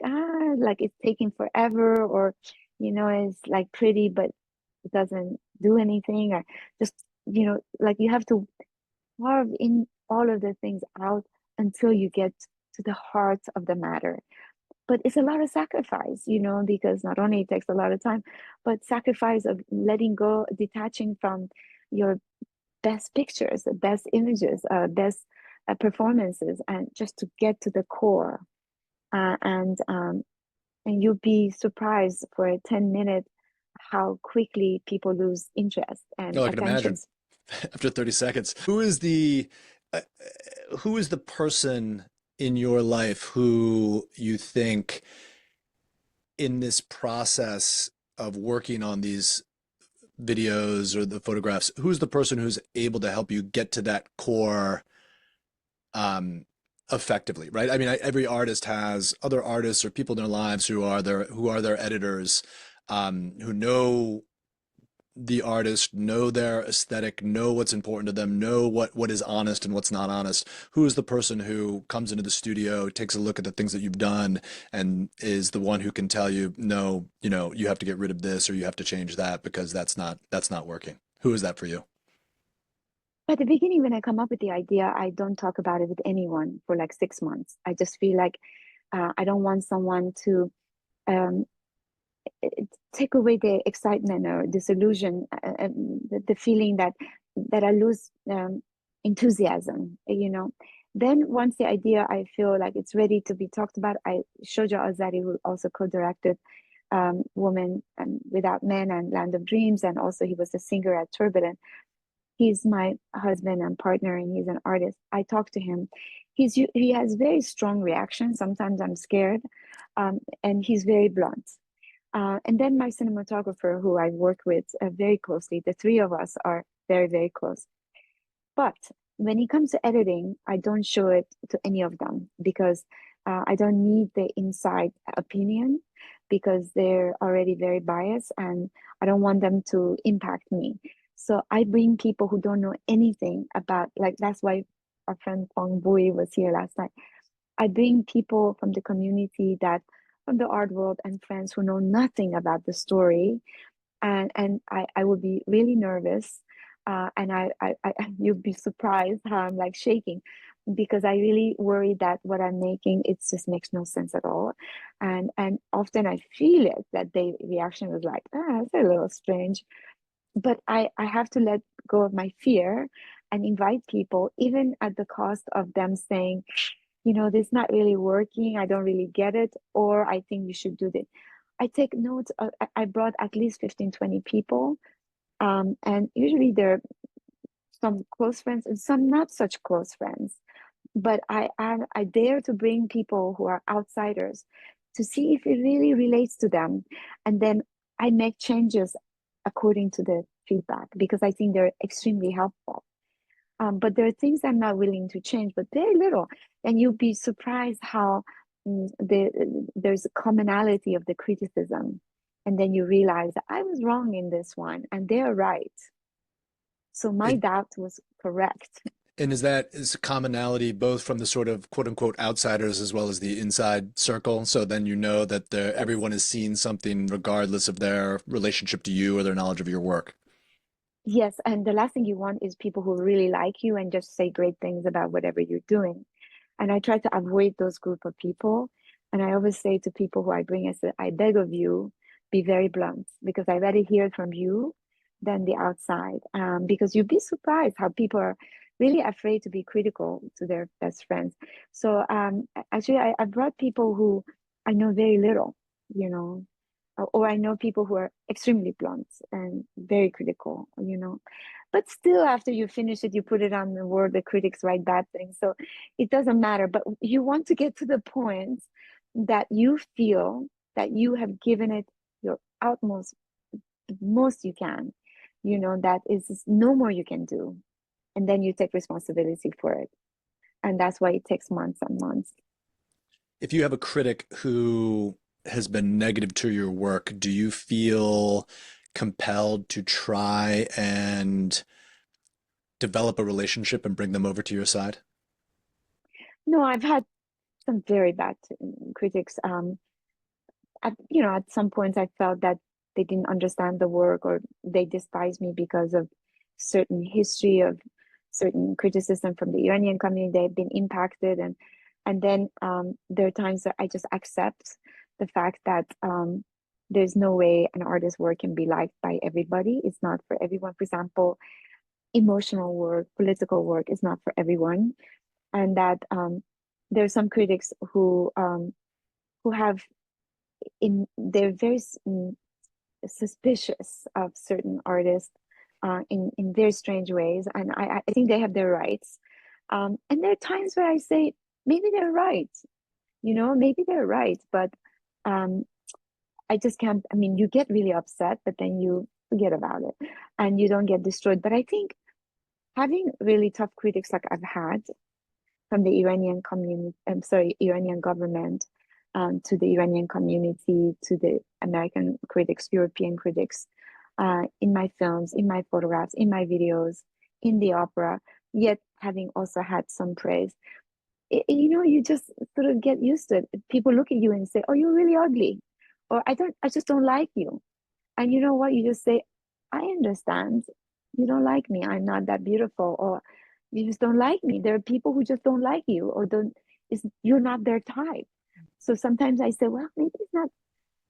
like it's taking forever, or, it's like pretty, but it doesn't do anything, or just, like you have to carve in all of the things out until you get to the heart of the matter. But it's a lot of sacrifice, because not only it takes a lot of time, but sacrifice of letting go, detaching from your best pictures, the best images, best performances, and just to get to the core. And you'll be surprised for a 10-minute how quickly people lose interest and Oh, I can attention. imagine. After 30 seconds. Uh, who is the person in your life who you think in this process of working on these videos or the photographs, who's the person who's able to help you get to that core effectively, right? I mean, every artist has other artists or people in their lives who are their editors, who know the artist, know their aesthetic, know what's important to them, know what is honest and what's not honest. Who is the person who comes into the studio, takes a look at the things that you've done, and is the one who can tell you, no, you have to get rid of this or you have to change that because that's not working? Who is that for you? At the beginning, when I come up with the idea, I don't talk about it with anyone for like 6 months. I just feel like I don't want someone to um, take away the excitement or disillusion, the feeling that I lose enthusiasm. Then once the idea, I feel like it's ready to be talked about. Shoja Azari, who also co-directed Woman Without Men and Land of Dreams, and also he was the singer at Turbulent. He's my husband and partner, and he's an artist. I talk to him. He has very strong reactions. Sometimes I'm scared, and he's very blunt. And then my cinematographer, who I work with very closely, the three of us are very, very close. But when it comes to editing, I don't show it to any of them because I don't need the inside opinion, because they're already very biased and I don't want them to impact me. So I bring people who don't know anything about, like, that's why our friend Fong Bui was here last night. I bring people from the community, from the art world, and friends who know nothing about the story. And I would be really nervous. And you'd be surprised how I'm like shaking, because I really worry that what I'm making, it just makes no sense at all. And often I feel it, that the reaction was like, it's a little strange. But I have to let go of my fear and invite people, even at the cost of them saying, this is not really working, I don't really get it, or I think you should do this. I take notes. I brought at least 15, 20 people. And usually there are some close friends and some not such close friends. But I dare to bring people who are outsiders to see if it really relates to them. And then I make changes according to the feedback, because I think they're extremely helpful. But there are things I'm not willing to change, but very little. And you'll be surprised how there's a commonality of the criticism. And then you realize that I was wrong in this one and they're right. So my doubt was correct. And is commonality both from the sort of quote unquote outsiders as well as the inside circle? So then that everyone is seeing something regardless of their relationship to you or their knowledge of your work. Yes, and the last thing you want is people who really like you and just say great things about whatever you're doing. And I try to avoid those group of people. And I always say to people who I bring, I beg of you, be very blunt, because I rather hear it from you than the outside. Because you'd be surprised how people are really afraid to be critical to their best friends. So actually, I brought people who I know very little, or I know people who are extremely blunt and very critical, But still, after you finish it, you put it on the word, the critics write bad things. So it doesn't matter. But you want to get to the point that you feel that you have given it your utmost, the most you can. that is no more you can do. And then you take responsibility for it. And that's why it takes months and months. If you have a critic who has been negative to your work, do you feel compelled to try and develop a relationship and bring them over to your side? No, I've had some very bad critics. At some points I felt that they didn't understand the work, or they despised me because of certain history of certain criticism from the Iranian community. They've been impacted, and then there are times that I just accept the fact that there's no way an artist's work can be liked by everybody. It's not for everyone. For example, emotional work, political work is not for everyone, and that there are some critics who have they're very suspicious of certain artists in very strange ways, and I think they have their rights. And there are times where I say maybe they're right, maybe they're right, but I just can't. I mean, you get really upset, but then you forget about it, and you don't get destroyed. But I think having really tough critics like I've had from the Iranian community, Iranian government, to the Iranian community, to the American critics, European critics, in my films, in my photographs, in my videos, in the opera, yet having also had some praise. You just sort of get used to it. People look at you and say, "Oh, you're really ugly," or I just don't like you." And you know what? You just say, "I understand. You don't like me. I'm not that beautiful," or "You just don't like me." There are people who just don't like you, or you're not their type. So sometimes I say, well, maybe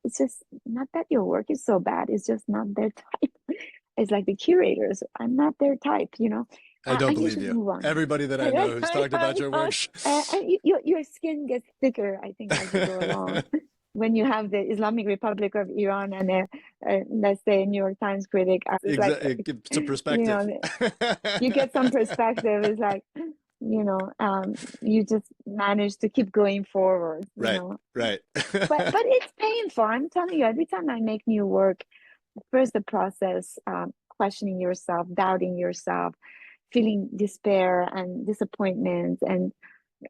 it's just not that your work is so bad. It's just not their type. It's like the curators. I'm not their type, I don't and you believe just you. move on. Everybody that I know who's talked about your work. And your skin gets thicker, I think, as you go along. When you have the Islamic Republic of Iran and let's say a New York Times critic, it's like, It's a perspective. You get some perspective. It's like, you just manage to keep going forward, Right. but it's painful. I'm telling you, every time I make new work, first the process, questioning yourself, doubting yourself, feeling despair and disappointment and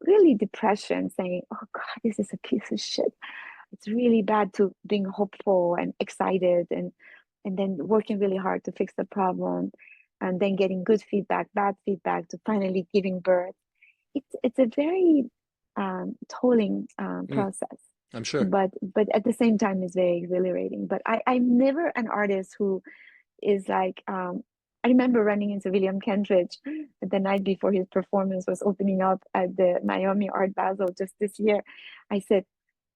really depression, saying, "Oh God, this is a piece of shit." It's really bad, to being hopeful and excited and then working really hard to fix the problem, and then getting good feedback, bad feedback, to finally giving birth. It's a very tolling process. I'm sure. But at the same time, it's very exhilarating. But I'm never an artist who is like, I remember running into William Kentridge the night before his performance was opening up at the Miami Art Basel just this year. I said,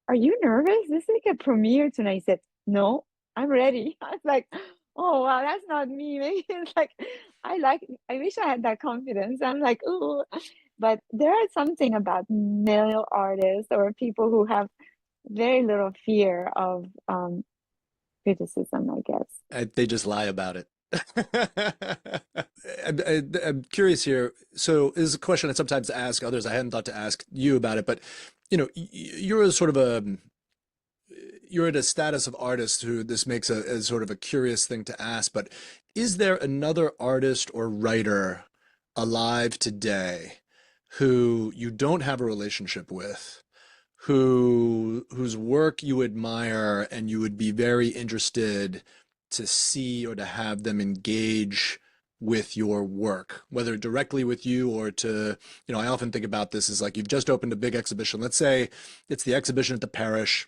"Are you nervous? This is like a premiere tonight." He said, "No, I'm ready." I was like, "Oh wow, that's not me." Maybe it's like, I wish I had that confidence. I'm like, "Oh," but there is something about male artists or people who have very little fear of criticism, I guess. They just lie about it. I'm curious here. So this is a question I sometimes ask others. I hadn't thought to ask you about it, but you're you're at a status of artist who this makes a sort of a curious thing to ask, but is there another artist or writer alive today who you don't have a relationship with, whose work you admire and you would be very interested to see or to have them engage with your work, whether directly with you or to, I often think about this as like you've just opened a big exhibition. Let's say it's the exhibition at the Parish.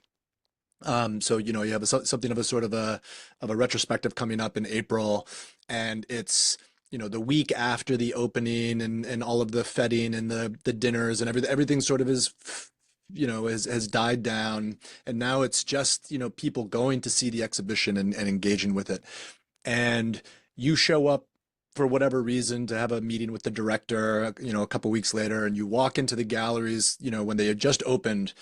So you have something of a sort of a retrospective coming up in April, and it's the week after the opening and all of the feting and the dinners and everything sort of is has died down, and now it's just people going to see the exhibition and engaging with it, and you show up for whatever reason to have a meeting with the director a couple weeks later, and you walk into the galleries when they had just opened.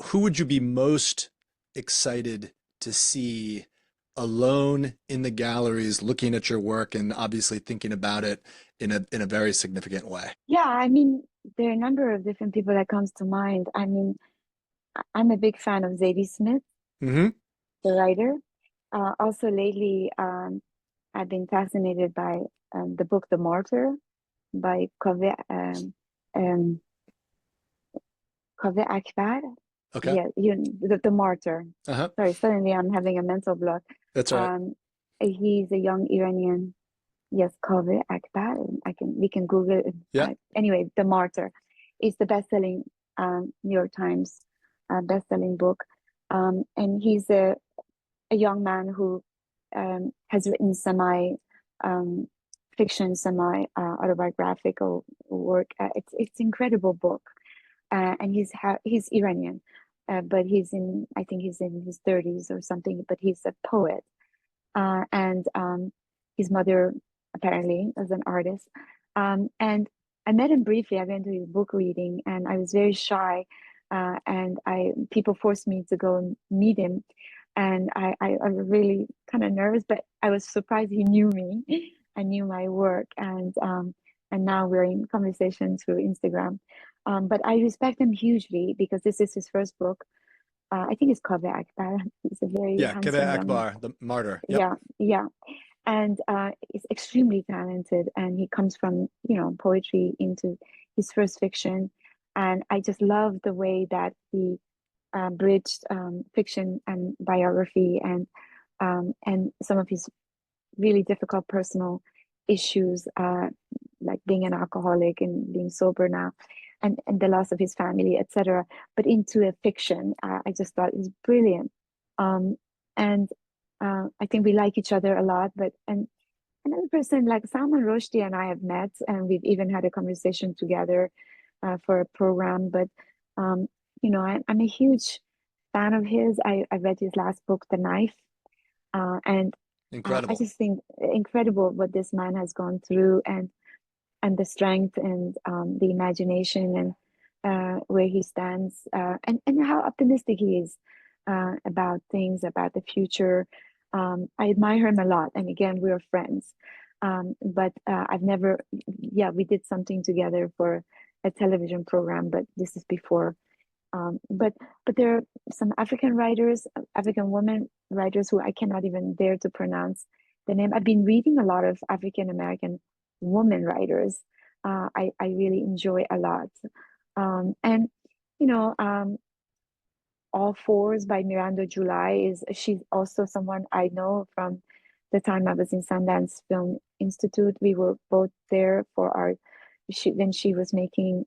Who would you be most excited to see alone in the galleries, looking at your work and obviously thinking about it in a very significant way? Yeah, I mean, there are a number of different people that comes to mind. I mean, I'm a big fan of Zadie Smith, Mm-hmm. the writer. Also lately, I've been fascinated by the book The Martyr by um, Kaveh Akbar. Okay. Yeah, the Martyr. Uh-huh. Sorry, suddenly I'm having a mental block. That's all right. He's a young Iranian. Yes, Kaveh Akbar. We can Google it. Yeah. Anyway, The Martyr is the best-selling New York Times best-selling book, and he's a young man who has written semi fiction, semi autobiographical work. It's incredible book, and he's Iranian, but I think he's in his 30s or something. But he's a poet, and his mother apparently was an artist, and I met him briefly. I went to his book reading, and I was very shy, and people forced me to go and meet him, and I was really kind of nervous, but I was surprised he knew me and knew my work, and now we're in conversation through Instagram. But I respect him hugely because this is his first book. I think it's Kaveh Akbar. He's a very Yeah, Kaveh handsome young man. Akbar, the martyr. Yep. Yeah. And he's extremely talented, and he comes from, poetry into his first fiction. And I just love the way that he bridged fiction and biography and some of his really difficult personal issues, like being an alcoholic and being sober now, and the loss of his family, etc. But into a fiction, I just thought it was brilliant. And I think we like each other a lot. And another person like Salman Rushdie and I have met, and we've even had a conversation together for a program. But I'm a huge fan of his. I read his last book, The Knife, and I Incredible. just think incredible what this man has gone through, and the strength and the imagination, and where he stands, and how optimistic he is about things, about the future. I admire him a lot, and again, we're friends. But I've never, yeah, we did something together for a television program, but this is before. But there are some African writers, African women writers who I cannot even dare to pronounce the name. I've been reading a lot of African American women writers. I really enjoy a lot. And you know, All Fours by Miranda July she's also someone I know from the time I was in Sundance Film Institute. We were both there for when she was making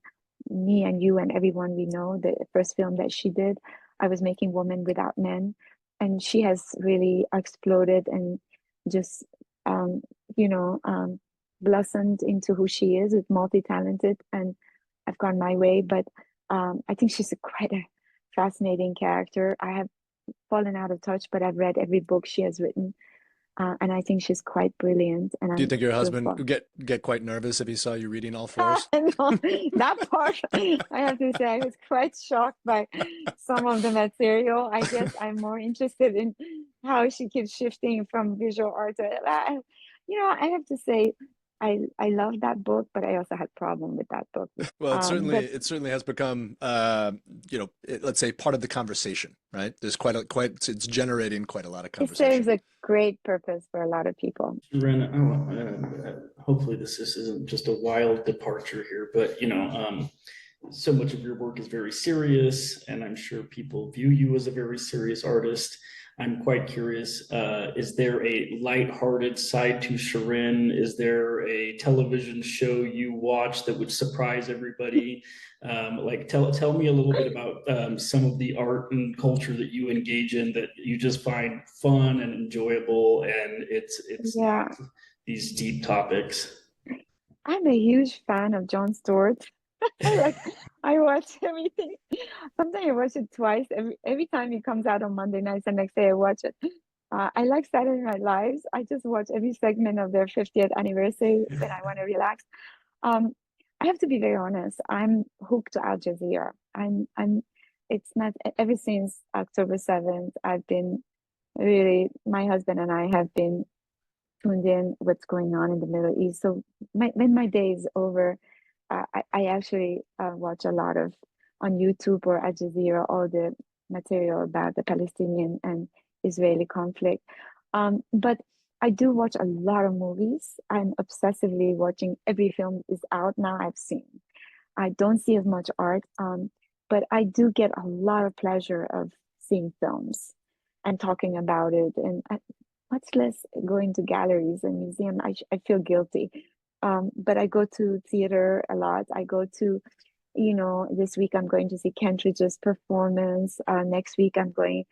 Me and You and Everyone We Know, the first film that she did. I was making Women Without Men, and she has really exploded and just um, you know blossomed into who she is, with multi-talented, and I've gone my way. But I think she's quite a fascinating character. I have fallen out of touch, but I've read every book she has written, and I think she's quite brilliant. And Do you I'm think your sure husband for would get quite nervous if he saw you reading All Fours? no, that part, I have to say, I was quite shocked by some of the material. I guess I'm more interested in how she keeps shifting from visual art to, I have to say, I love that book, but I also had problem with that book. Well, But it certainly has become, let's say part of the conversation, right? There's it's generating quite a lot of it conversation. serves a great purpose for a lot of people. Ren, hopefully this isn't just a wild departure here, but so much of your work is very serious, and I'm sure people view you as a very serious artist. I'm quite curious, is there a lighthearted side to Shirin? Is there a television show you watch that would surprise everybody? Tell me a little bit about some of the art and culture that you engage in that you just find fun and enjoyable, and it's Yeah, not these deep topics. I'm a huge fan of Jon Stewart. Like, I watch everything. Sometimes I watch it twice. Every time it comes out on Monday nights, the next day I watch it. I like Saturday Night Lives. I just watch every segment of their 50th anniversary when I want to relax. Um, I have to be very honest. I'm hooked to Al Jazeera. It's not, ever since October 7th, I've been really, my husband and I have been tuned in what's going on in the Middle East. So when my day is over, I actually watch a lot of on YouTube or Al Jazeera, all the material about the Palestinian and Israeli conflict. But I do watch a lot of movies. I'm obsessively watching every film is out now I've seen. I don't see as much art, but I do get a lot of pleasure of seeing films and talking about it, and much less going to galleries and museums. I feel guilty, but I go to theater a lot. I go to, this week I'm going to see Kentridge's performance. Next week I'm going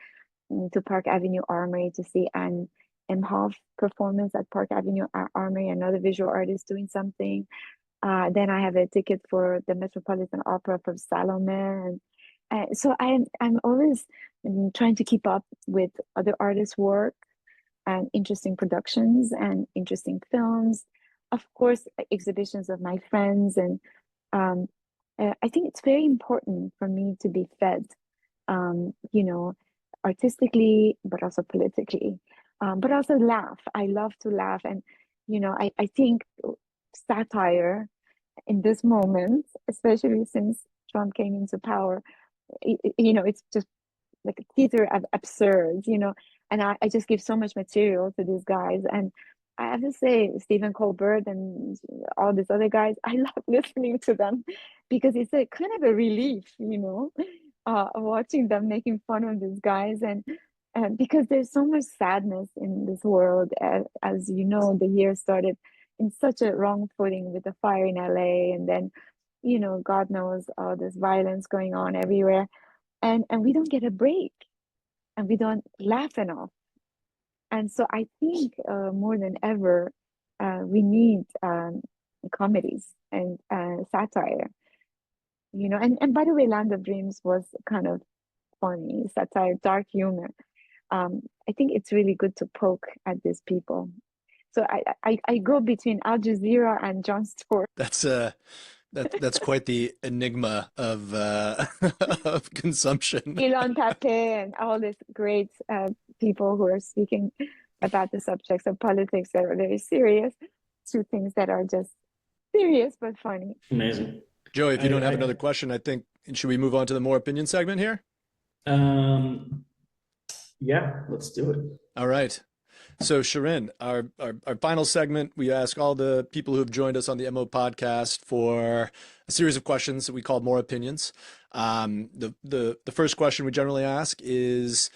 to Park Avenue Armory to see Anne Imhoff performance at Park Avenue Armory, another visual artist doing something. Then I have a ticket for the Metropolitan Opera for Salome, and so I'm always trying to keep up with other artists' work and interesting productions and interesting films. Of course, exhibitions of my friends, and um, I think it's very important for me to be fed, um, you know, artistically, but also politically, but also laugh. I love to laugh, and I think satire in this moment, especially since Trump came into power, it's just like these are absurd, and I just give so much material to these guys. And I have to say, Stephen Colbert and all these other guys, I love listening to them because it's a kind of a relief, watching them making fun of these guys. And because there's so much sadness in this world, as you know, the year started in such a wrong footing with the fire in LA, and then, God knows all this violence going on everywhere, and we don't get a break, and we don't laugh enough. And so I think more than ever, we need comedies and satire, and by the way, Land of Dreams was kind of funny, satire, dark humor. I think it's really good to poke at these people. So I go between Al Jazeera and Jon Stewart. That's quite the enigma of of consumption. Ilan Pape and all these great people who are speaking about the subjects of politics that are very serious to things that are just serious but funny. Amazing. Joey, if you don't have another question, I think, should we move on to the more opinion segment here? Yeah, let's do it. All right. So Shirin, our final segment, we ask all the people who have joined us on the MO podcast for a series of questions that we call more opinions. The first question we generally ask is,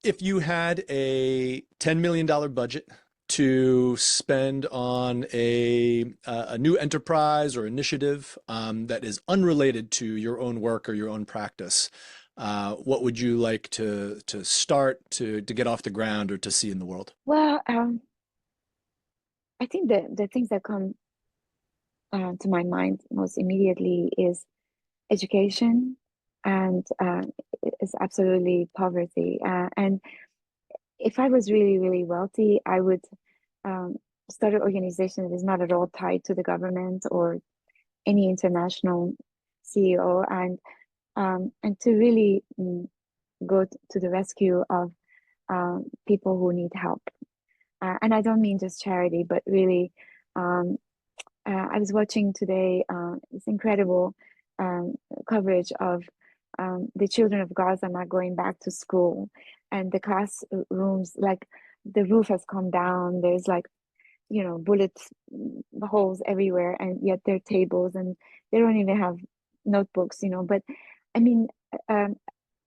if you had a $10 million budget to spend on a new enterprise or initiative that is unrelated to your own work or your own practice, what would you like to start to get off the ground or to see in the world? Well, I think the things that come to my mind most immediately is education, and is absolutely poverty. And if I was really, really wealthy, I would start an organization that is not at all tied to the government or any international CEO, and to really go to the rescue of people who need help. And I don't mean just charity, but really, I was watching today this incredible coverage of the children of Gaza not going back to school, and the classrooms, like the roof has come down. There's like, bullets, holes everywhere, and yet there are tables, and they don't even have notebooks, But I mean, um,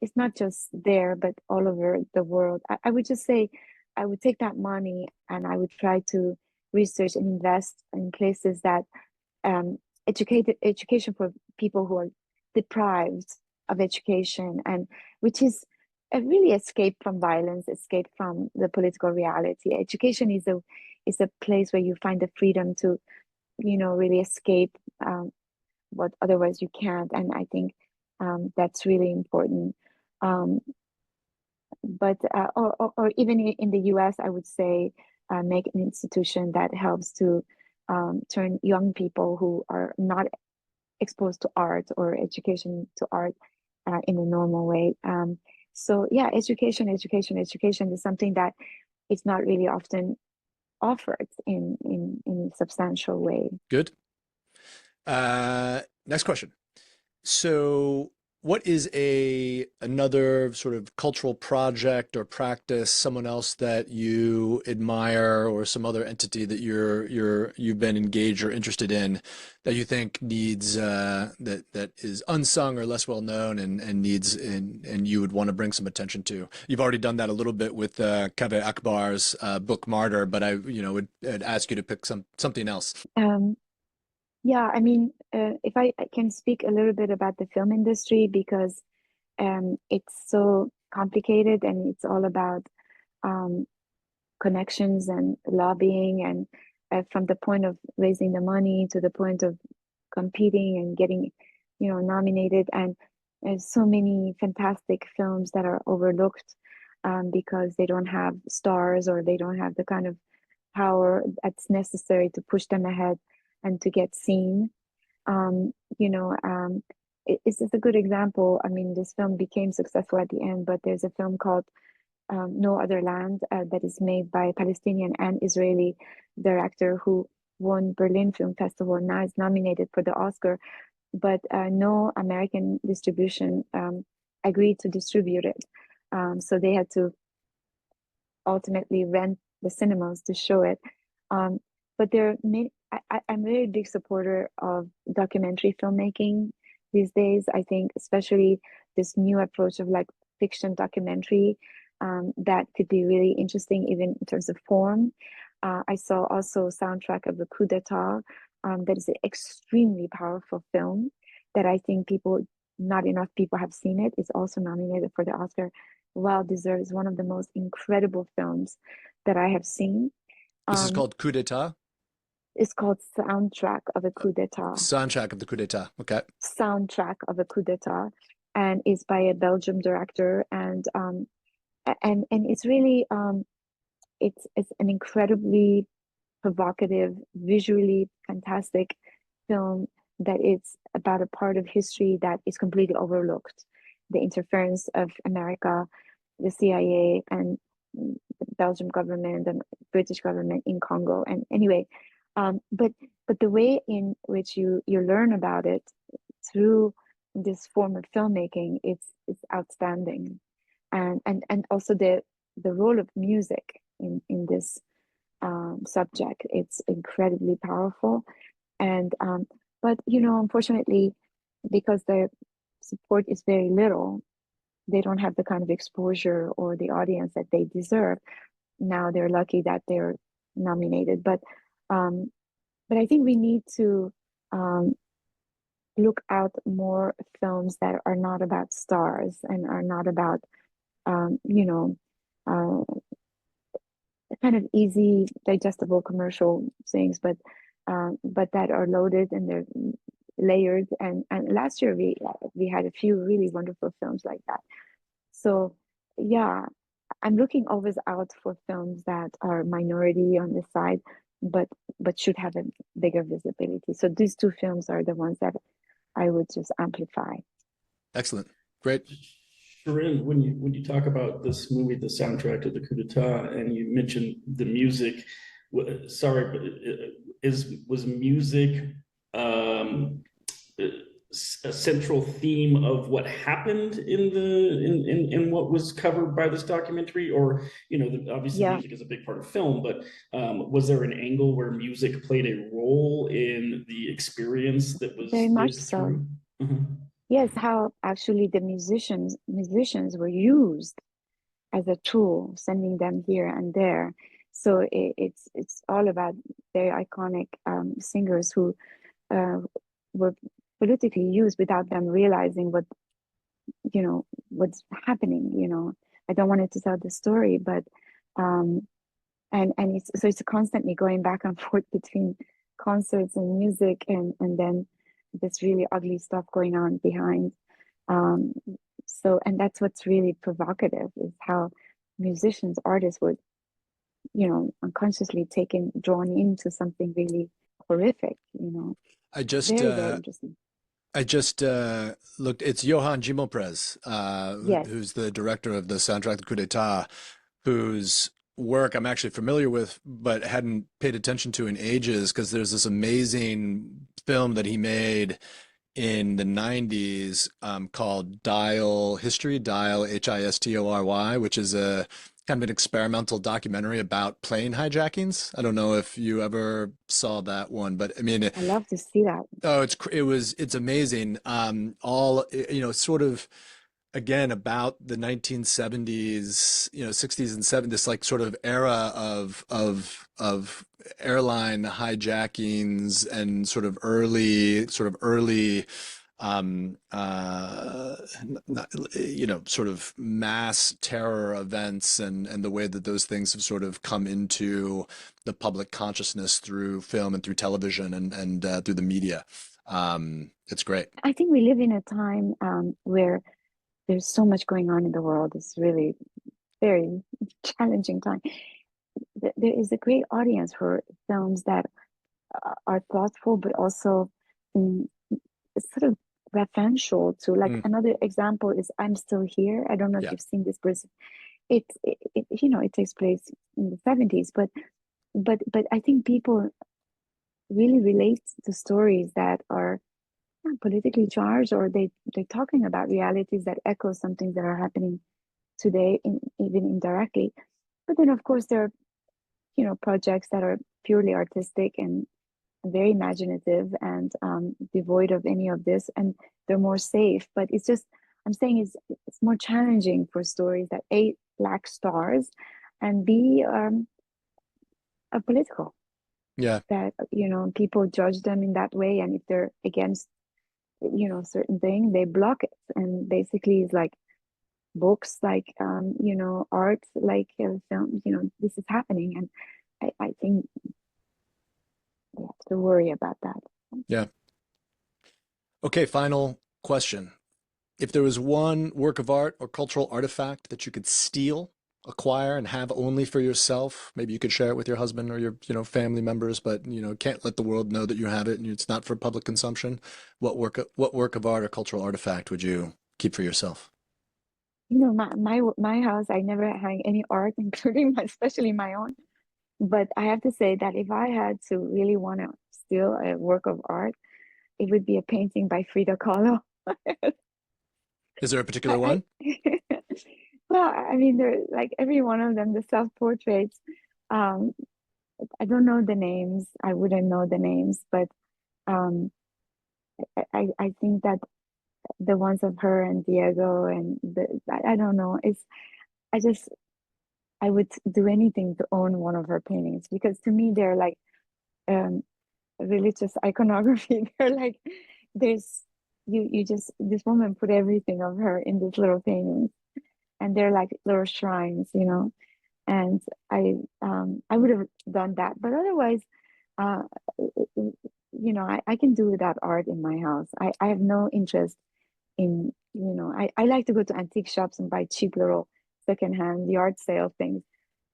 it's not just there, but all over the world. I would just say, I would take that money and I would try to research and invest in places that education for people who are deprived of education, and which is a really escape from violence, escape from the political reality. Education is a place where you find the freedom to, really escape what otherwise you can't. And I think that's really important. Um, but or even in the US, I would say make an institution that helps to turn young people who are not exposed to art or education to art in a normal way. So yeah, education is something that is not really often offered in a substantial way. Good. Next question. So what is another sort of cultural project or practice, someone else that you admire, or some other entity that you've been engaged or interested in that you think needs that is unsung or less well known and needs and you would want to bring some attention to? You've already done that a little bit with Kaveh Akbar's book Martyr, but I'd ask you to pick something else. Yeah, I mean, if I can speak a little bit about the film industry, because it's so complicated and it's all about um, connections and lobbying, and from the point of raising the money to the point of competing and getting, nominated. And there's so many fantastic films that are overlooked because they don't have stars, or they don't have the kind of power that's necessary to push them ahead and to get seen. Um, you know, it's just a good example. I mean, this film became successful at the end, but there's a film called No Other Land that is made by a Palestinian and Israeli director who won Berlin Film Festival and now is nominated for the Oscar, but no American distribution agreed to distribute it. So they had to ultimately rent the cinemas to show it. Um, but there are many, I'm a very big supporter of documentary filmmaking these days. I think especially this new approach of like fiction documentary that could be really interesting even in terms of form. I saw also soundtrack of the coup d'etat that is an extremely powerful film that I think not enough people have seen it. It's also nominated for the Oscar. Well deserved. Is one of the most incredible films that I have seen. This is called Coup d'etat? It's called Soundtrack of a Coup d'etat. Soundtrack of the Coup d'etat. Okay. Soundtrack of a Coup d'etat, and it's by a Belgium director, and it's really it's an incredibly provocative, visually fantastic film that it's about a part of history that is completely overlooked. The interference of America, the CIA, and the Belgian government and British government in Congo. And anyway, but the way in which you learn about it through this form of filmmaking, it's outstanding, and also the role of music in this subject, it's incredibly powerful. And but unfortunately, because the support is very little, they don't have the kind of exposure or the audience that they deserve. Now they're lucky that they're nominated, but I think we need to look out more films that are not about stars and are not about uh, kind of easy, digestible commercial things, but that are loaded and they're layered. And last year we had a few really wonderful films like that. So yeah, I'm looking always out for films that are minority on this side, but should have a bigger visibility. So these two films are the ones that I would just amplify. Excellent. Great. Shirin, when you talk about this movie, the soundtrack to the coup d'etat, and you mentioned the music, sorry, but was music a central theme of what happened in what was covered by this documentary? Or obviously Yeah, music is a big part of film, but was there an angle where music played a role in the experience that was very much lived so. through? Mhm. Yes, how actually the musicians were used as a tool, sending them here and there. So it's all about very iconic singers who uh, were politically used without them realizing what's happening. I don't want it to tell the story, but um, and it's constantly going back and forth between concerts and music, and then this really ugly stuff going on behind. Um, and that's what's really provocative, is how musicians, artists would, unconsciously drawn into something really horrific. I just Very, very interesting. I just looked. It's Johann Gimmelprez, Yes. who's the director of the soundtrack to Coup d'etat, whose work I'm actually familiar with, but hadn't paid attention to in ages, because there's this amazing film that he made in the 90s called Dial History, Dial History, which is a kind of an experimental documentary about plane hijackings. I don't know if you ever saw that one, but I mean, I love to see that. oh, it's amazing. All sort of again about the 1970s, 60s and 70s, this like sort of era of airline hijackings and sort of early sort of mass terror events and the way that those things have sort of come into the public consciousness through film and through television and through the media. It's great. I think we live in a time where there's so much going on in the world. It's really very challenging time. There is a great audience for films that are thoughtful, but also um, sort of referential to, like, another example is I'm Still Here. I don't know if Yeah. you've seen this, but it takes place in the 70s, but I think people really relate to stories that are politically charged, or they're talking about realities that echo some things that are happening today, even indirectly. But then, of course, there are projects that are purely artistic and very imaginative and devoid of any of this, and they're more safe. But it's just, I'm saying, it's more challenging for stories that A, lack stars, and B, are political. Yeah. That people judge them in that way, and if they're against certain thing, they block it. And basically it's like books, like art, like film, this is happening. And I think we have to worry about that. Yeah. Okay, final question. If there was one work of art or cultural artifact that you could steal, acquire, and have only for yourself, maybe you could share it with your husband or your, family members, but can't let the world know that you have it and it's not for public consumption. What work of art or cultural artifact would you keep for yourself? My house, I never hang any art, including especially my own. But I have to say that if I had to really want to steal a work of art, it would be a painting by Frida Kahlo. Is there a particular I, one? well, I mean, they're like every one of them, the self-portraits. Um, I don't know the names. I wouldn't know the names, but um, I think that the ones of her and Diego and I don't know. I just I would do anything to own one of her paintings, because to me they're like um, religious iconography. They're like, there's you just, this woman put everything of her in these little paintings, and they're like little shrines, and I would have done that. But otherwise, uh I can do without art in my house. I have no interest in, I like to go to antique shops and buy cheap little secondhand yard sale things.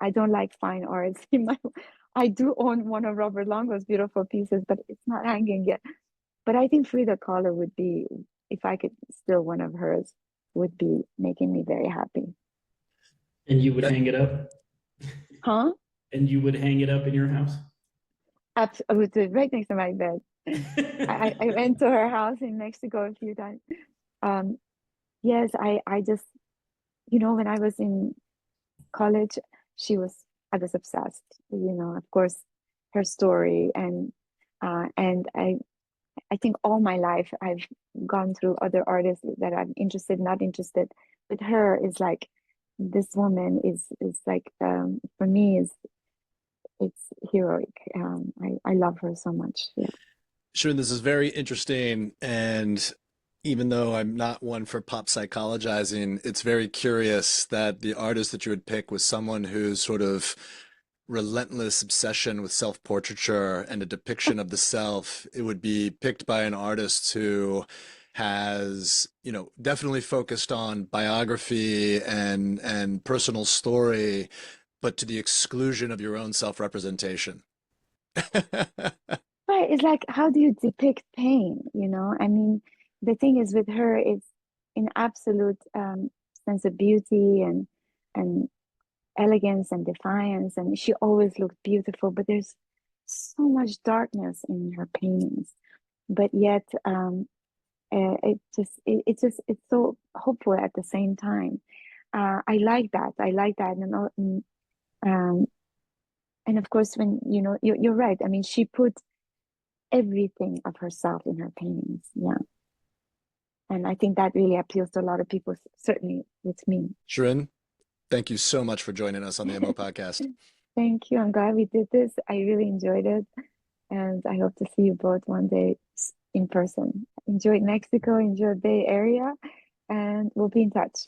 I don't like fine arts in my. I do own one of Robert Longo's beautiful pieces, but it's not hanging yet. But I think Frida Kahlo would be, if I could steal one of hers, would be making me very happy. And you would hang it up? Huh? And you would hang it up in your house? I would do it right next to my bed. I went to her house in Mexico a few times. Um, yes, I just, when I was in college, I was obsessed. Of course, her story, and I think all my life I've gone through other artists that I'm interested, not interested. But her is like, this woman is like, for me, it's heroic. I love her so much. Yeah. Sure, this is very interesting. And even though I'm not one for pop psychologizing, it's very curious that the artist that you would pick was someone whose sort of relentless obsession with self-portraiture and a depiction of the self, it would be picked by an artist who has, definitely focused on biography and personal story, but to the exclusion of your own self-representation. Right. It's like, how do you depict pain? I mean, the thing is with her, it's an absolute sense of beauty and elegance and defiance, and she always looked beautiful. But there's so much darkness in her paintings. But yet, It's so hopeful at the same time. I like that. I like that. Um, and of course, when you're right. I mean, she put everything of herself in her paintings. Yeah. And I think that really appeals to a lot of people, certainly with me. Shirin, thank you so much for joining us on the MO podcast. Thank you. I'm glad we did this. I really enjoyed it. And I hope to see you both one day in person. Enjoy Mexico, enjoy Bay Area, and we'll be in touch.